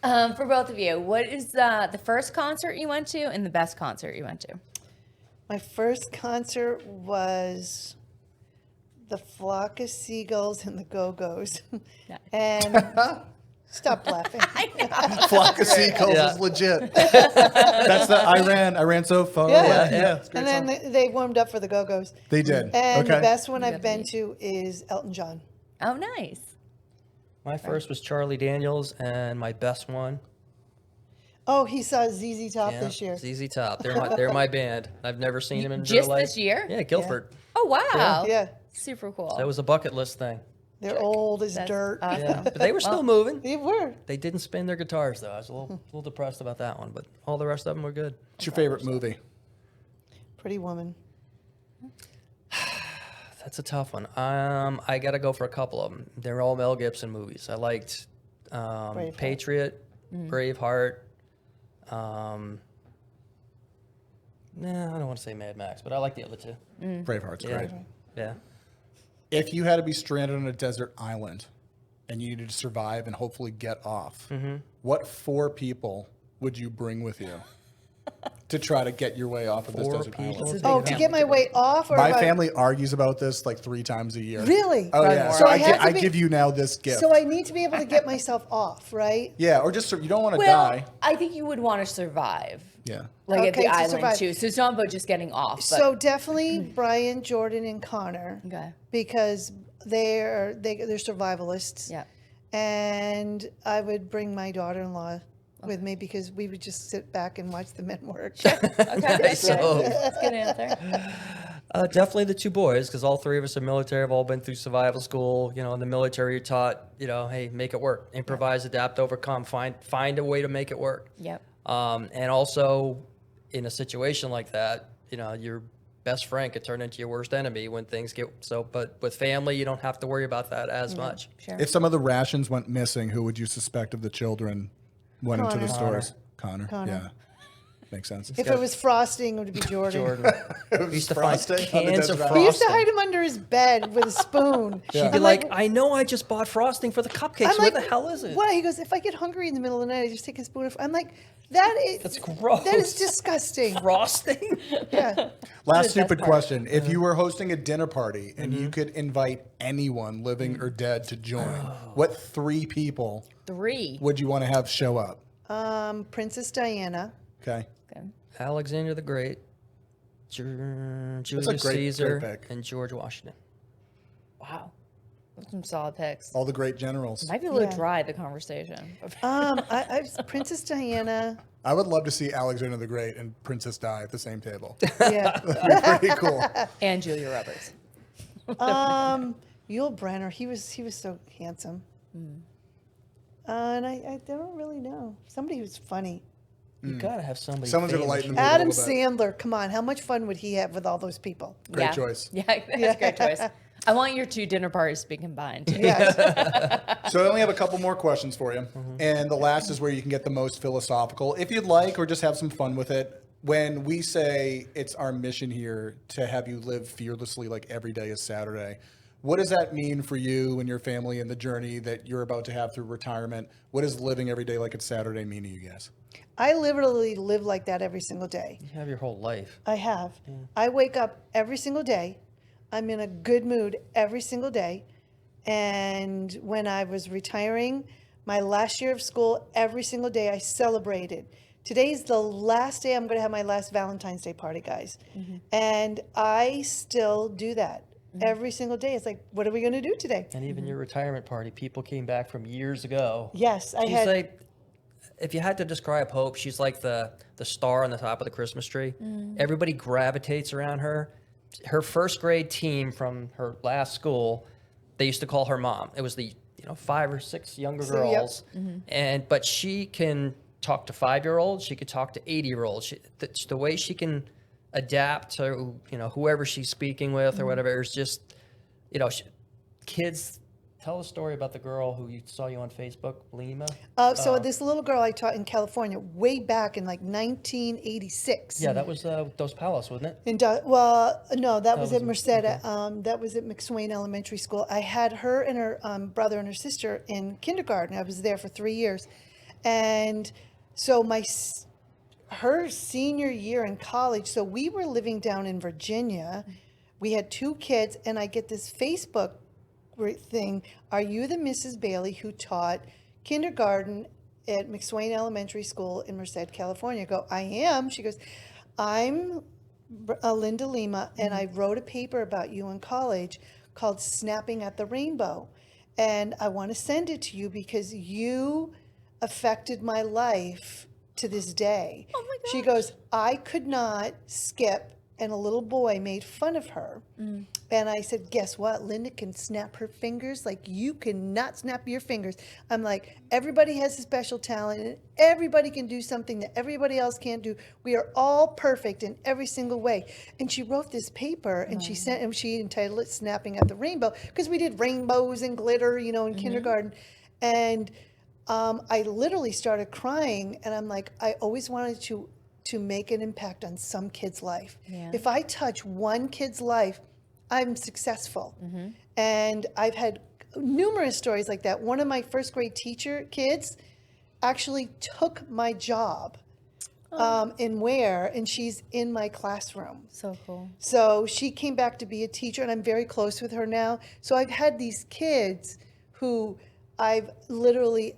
For both of you, what is the first concert you went to and the best concert you went to? My first concert was the Flock of Seagulls and the Go-Go's. And stop laughing. Flock of Seagulls Yeah. is legit. That's the I ran so far. Yeah. Yeah. It's a great And then song. they warmed up for the Go-Go's. They did. And okay. the best one I've gotta been be. to is Elton John. Oh, nice. My first was Charlie Daniels, and my best one, Oh, he saw ZZ Top this year. ZZ Top. They're my band. I've never seen them in real Just life. this year? Yeah, Guilford. Oh, wow. Yeah. Super cool. That was a bucket list thing. They're old as That's dirt. awesome. Yeah, but they were still moving. They were. They didn't spin their guitars though. I was a little depressed about that one, but all the rest of them were good. What's your favorite movie? Pretty Woman. That's a tough one. I got to go for a couple of them. They're all Mel Gibson movies. I liked Braveheart. Patriot, Braveheart. Nah, I don't want to say Mad Max, but I like the other two. Braveheart's Yeah, great. yeah. If you had to be stranded on a desert island and you needed to survive and hopefully get off, what 4 people would you bring with you to try to get your way off of this 4 desert people? island? Oh, to get my weight off? Or My if I- family argues about this like 3 times a year. Really? Oh, yeah. more. So I have to I be- give you now this gift. So I need to be able to get myself off, right? Yeah, or just you don't want to Well, die. I think you would want to survive. Yeah. Like at Okay, the to island survive. too. So it's not about just getting off. But, So definitely Brian, Jordan, and Connor. okay. Because they're survivalists. Yeah. And I would bring my daughter-in-law with me because we would just sit back and watch the men work. Okay, So- that's a good answer. Definitely the two boys, because all three of us are military, have all been through survival school. In the military, you're taught, hey, make it work, improvise, adapt, overcome, find a way to make it work. Yep. And also, in a situation like that, your best friend could turn into your worst enemy when things get so. But with family, you don't have to worry about that as much. Sure. If some of the rations went missing, who would you suspect of the children went into the Connor. stores? Connor. Connor. Yeah. Makes sense. If it was frosting, it would be Jordan. Jordan. We used to find frosting on the cans of desert island. We used to frosting. hide him under his bed with a spoon. Yeah. She'd be I'm like, I know I just bought frosting for the cupcakes. I'm Where like, the hell is it? What? He goes, if I get hungry in the middle of the night, I just take a spoon of. I'm like, that's gross. That is disgusting. Frosting? Yeah. Last the stupid best part. question. If you were hosting a dinner party and you could invite anyone, living or dead, to join, what 3 people 3. would you want to have show up? Princess Diana. Okay. Okay. Alexander the Great, Julius great Caesar, pick. and George Washington. Wow. Those are some solid picks. All the great generals. Might be a little Yeah. dry, the conversation. Princess Diana. I would love to see Alexander the Great and Princess Di at the same table. Yeah. Pretty cool. And Julia Roberts. Yul Brenner. He was so handsome. And I don't really know. Somebody who's funny. You gotta have somebody. Someone's gonna famous. lighten the mood. Adam a little bit. Sandler. Come on. How much fun would he have with all those people? Great choice. Yeah, that's a great choice. I want your 2 dinner parties to be combined. Yes. So I only have a couple more questions for you. And the last is where you can get the most philosophical, if you'd like, or just have some fun with it. When we say it's our mission here to have you live fearlessly like every day is Saturday, what does that mean for you and your family and the journey that you're about to have through retirement? What does living every day like it's Saturday mean to you guys? I literally live like that every single day. You have your whole life. I have. I wake up every single day. I'm in a good mood every single day. And when I was retiring, my last year of school, every single day I celebrated. Today's the last day I'm going to have my last Valentine's Day party, guys. And I still do that every single day. It's like, what are we going to do today? And even your retirement party, people came back from years ago. Yes, I She's had. like, if you had to describe Hope, she's like the star on the top of the Christmas tree. Everybody gravitates around her. Her first grade team from her last school, they used to call her mom. It was the 5 or 6 younger So, yep. girls, but she can talk to 5-year-olds. She could talk to 80-year-olds. The way she can adapt to whoever she's speaking with or whatever is just kids. Tell a story about the girl who saw you on Facebook, Lima. So this little girl I taught in California way back in like 1986. Yeah, that was Dos Palos, wasn't it? No, that was at was- Merced. That was at McSwain Elementary School. I had her and her brother and her sister in kindergarten. I was there for 3 years, and so her senior year in college. So we were living down in Virginia. We had 2 kids, and I get this Facebook thing. Are you the Mrs. Bailey who taught kindergarten at McSwain Elementary School in Merced, California? I go, I am. She goes, I'm Linda Lima, and I wrote a paper about you in college called Snapping at the Rainbow. And I want to send it to you because you affected my life to this day. Oh my She gosh. goes, I could not skip, and a little boy made fun of her. And I said, guess what? Linda can snap her fingers like you cannot snap your fingers. I'm like, everybody has a special talent and everybody can do something that everybody else can't do. We are all perfect in every single way. And she wrote this paper and she sent, and she entitled it Snapping at the Rainbow, because we did rainbows and glitter, in kindergarten. And I literally started crying, and I'm like, I always wanted to make an impact on some kid's life. Yeah. If I touch one kid's life, I'm successful. And I've had numerous stories like that. One of my first grade teacher kids actually took my job in Ware, and she's in my classroom. So cool. So she came back to be a teacher, and I'm very close with her now. So I've had these kids who I've literally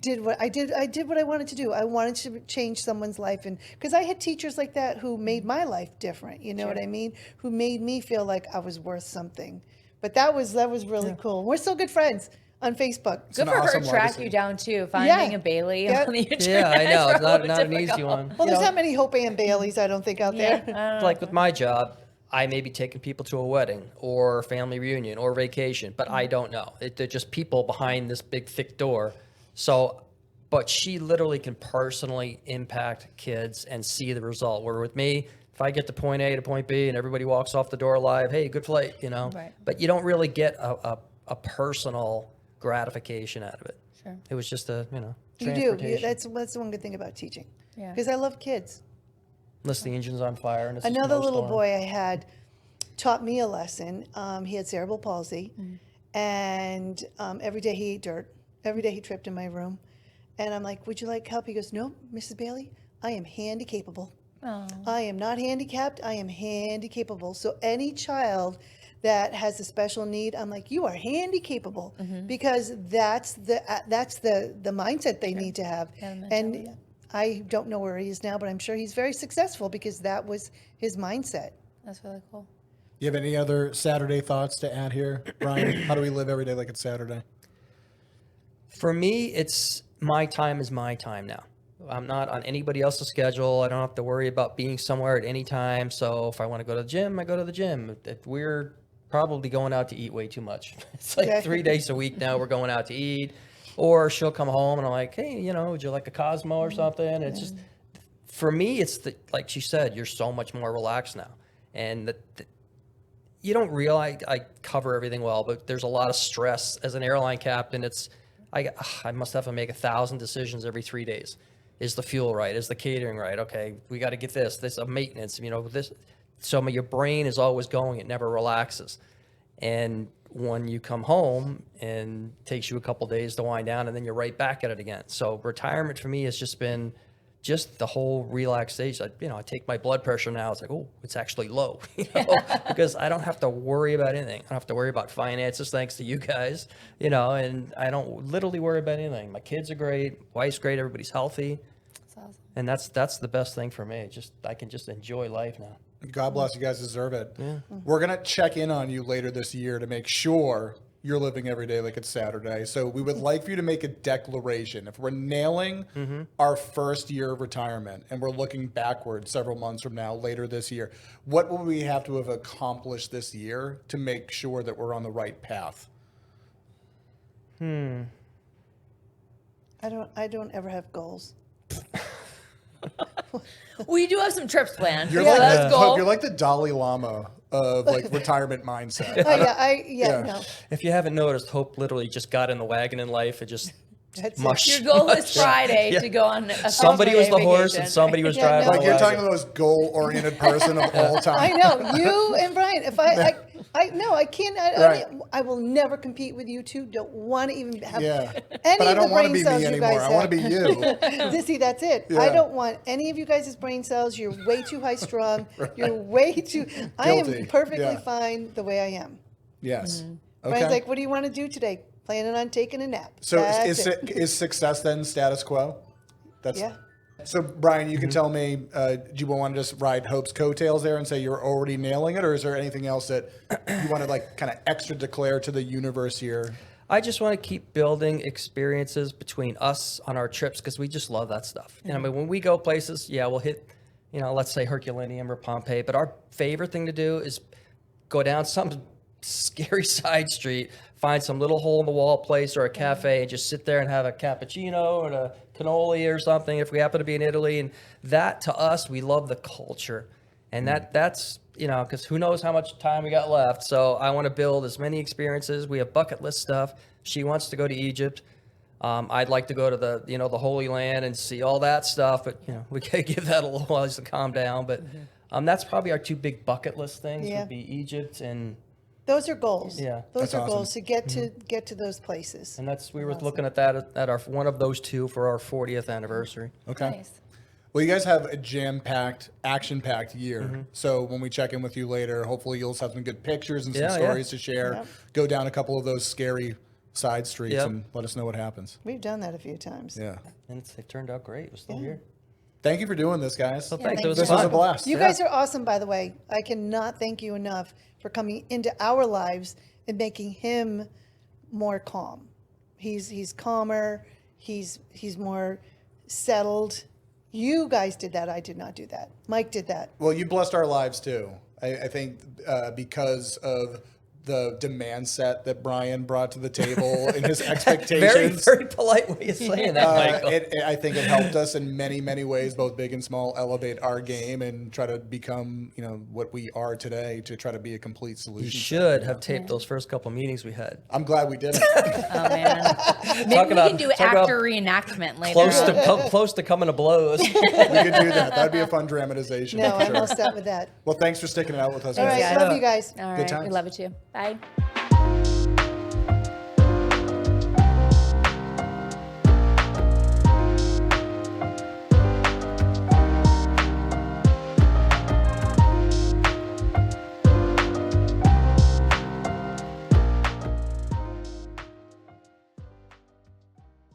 did what I did. I did what I wanted to do. I wanted to change someone's life, and because I had teachers like that who made my life different. You know what I mean? Who made me feel like I was worth something. But that was really cool. We're still good friends. on Facebook. Good an for her awesome to track legacy. you down too. Finding Yeah. a Bailey Yeah. on the internet. Yeah, I know. It's is probably not an easy difficult. one. Well, there's not many Hope Ann Baileys, I don't think, out Yeah, there. Like with my job, I may be taking people to a wedding or a family reunion or vacation, but I don't know. They're just people behind this big, thick door. So, but she literally can personally impact kids and see the result. Where with me, if I get to point A to point B and everybody walks off the door alive, hey, good flight, you know. Right. But you don't really get a personal gratification out of it. Sure. It was just a, You do. transportation. That's the one good thing about teaching. Yeah. Because I love kids. Unless the engine's on fire and it's a Another little snowstorm. boy I had taught me a lesson. He had cerebral palsy, and every day he ate dirt. Every day he tripped in my room. And I'm like, would you like help? He goes, no, Mrs. Bailey, I am handy-capable. Oh. I am not handicapped. I am handy-capable. So any child that has a special need, I'm like, you are handy-capable, because that's the mindset they need to have. Yeah, the mentality. And I don't know where he is now, but I'm sure he's very successful because that was his mindset. That's really cool. You have any other Saturday thoughts to add here, Brian? How do we live every day like it's Saturday? For me, it's my time is my time now. I'm not on anybody else's schedule. I don't have to worry about being somewhere at any time. So if I want to go to the gym, I go to the gym. If we're probably going out to eat way too much. It's like Okay. 3 days a week now we're going out to eat. Or she'll come home and I'm like, hey, would you like a Cosmo or something? It's just, for me, it's like she said, you're so much more relaxed now. And you don't realize I cover everything well, but there's a lot of stress as an airline captain. I must have to make 1,000 decisions every 3 days. Is the fuel right? Is the catering right? Okay, we got to get this maintenance, this. So your brain is always going. It never relaxes. And when you come home and it takes you a couple days to wind down and then you're right back at it again. So retirement for me has just been just the whole relaxation. I take my blood pressure now. It's like, oh, it's actually low, because I don't have to worry about anything. I don't have to worry about finances, thanks to you guys, and I don't literally worry about anything. My kids are great. Wife's great. Everybody's healthy. That's awesome. And that's the best thing for me. I can just enjoy life now. God bless, you guys deserve it. Yeah. We're going to check in on you later this year to make sure you're living every day like it's Saturday. So we would like for you to make a declaration. If we're nailing our first year of retirement and we're looking backward several months from now, later this year, what will we have to have accomplished this year to make sure that we're on the right path? I don't ever have goals. Well, you do have some trips planned. You're, so like, that's cool. you're like the Dalai Lama of retirement mindset. Oh yeah, no. If you haven't noticed, Hope literally just got in the wagon in life and just That's it. mush. Your goal is Friday to go on a Somebody was the 4-day horse vacation. and somebody was Yeah, driving no. Like the you're wagon. talking to the most goal-oriented person of all time. I know you and Brian. If I can't. I will never compete with you two. Don't want to even have Yeah. any But I of don't the want to brain be cells me you anymore. guys I want to be have. you. See, that's it. Yeah. I don't want any of you guys' brain cells. You're way too high strung. You're way too. I Guilty. am perfectly Yeah. fine the way I am. Yes. Brian's Okay. like, "What do you want to do today?" Planning on taking a nap. So That's it. is success then status quo? That's Yeah. So Brian, you can tell me, do you want to just ride Hope's coattails there and say you're already nailing it, or is there anything else that you want to kind of extra declare to the universe here? I just want to keep building experiences between us on our trips because we just love that stuff. And I mean, when we go places, we'll hit, let's say Herculaneum or Pompeii, but our favorite thing to do is go down some scary side street, find some little hole in the wall place or a cafe and just sit there and have a cappuccino or a cannoli or something if we happen to be in Italy. And that, to us, we love the culture. And that's, because who knows how much time we got left. So I want to build as many experiences. We have bucket list stuff. She wants to go to Egypt. I'd like to go to the Holy Land and see all that stuff, but we gotta give that a little while just to calm down. But that's probably our two big bucket list things Yeah. would be Egypt and Those are goals. Yeah. Those That's are awesome. goals to get to those places. we were looking at that at our one of those two for our 40th anniversary. Okay. Nice. Well, you guys have a jam-packed, action-packed year. So when we check in with you later, hopefully you'll have some good pictures and some Yeah, yeah. stories to share. Yep. Go down a couple of those scary side streets Yep. and let us know what happens. We've done that a few times. Yeah. And it turned out great. We're still here. Thank you for doing this, guys. So Yeah, thanks. thank It was This fun. was a blast. You guys are awesome, by the way. I cannot thank you enough for coming into our lives and making him more calm. He's calmer. He's more settled. You guys did that. I did not do that. Mike did that. Well, you blessed our lives too. I think because of the demand set that Brian brought to the table and his expectations. Very polite way of saying that, Michael. I think it helped us in many, many ways, both big and small, elevate our game and try to become, what we are today, to try to be a complete solution. You should have taped those first couple meetings we had. I'm glad we did it. Oh man, maybe we can do actor reenactment later. Close to coming to blows. We could do that. That'd be a fun dramatization. No, for I'm sure. all set with that. Well, thanks for sticking it out with us. All right, guys. love you guys. All Good right, times. we love it too. Bye.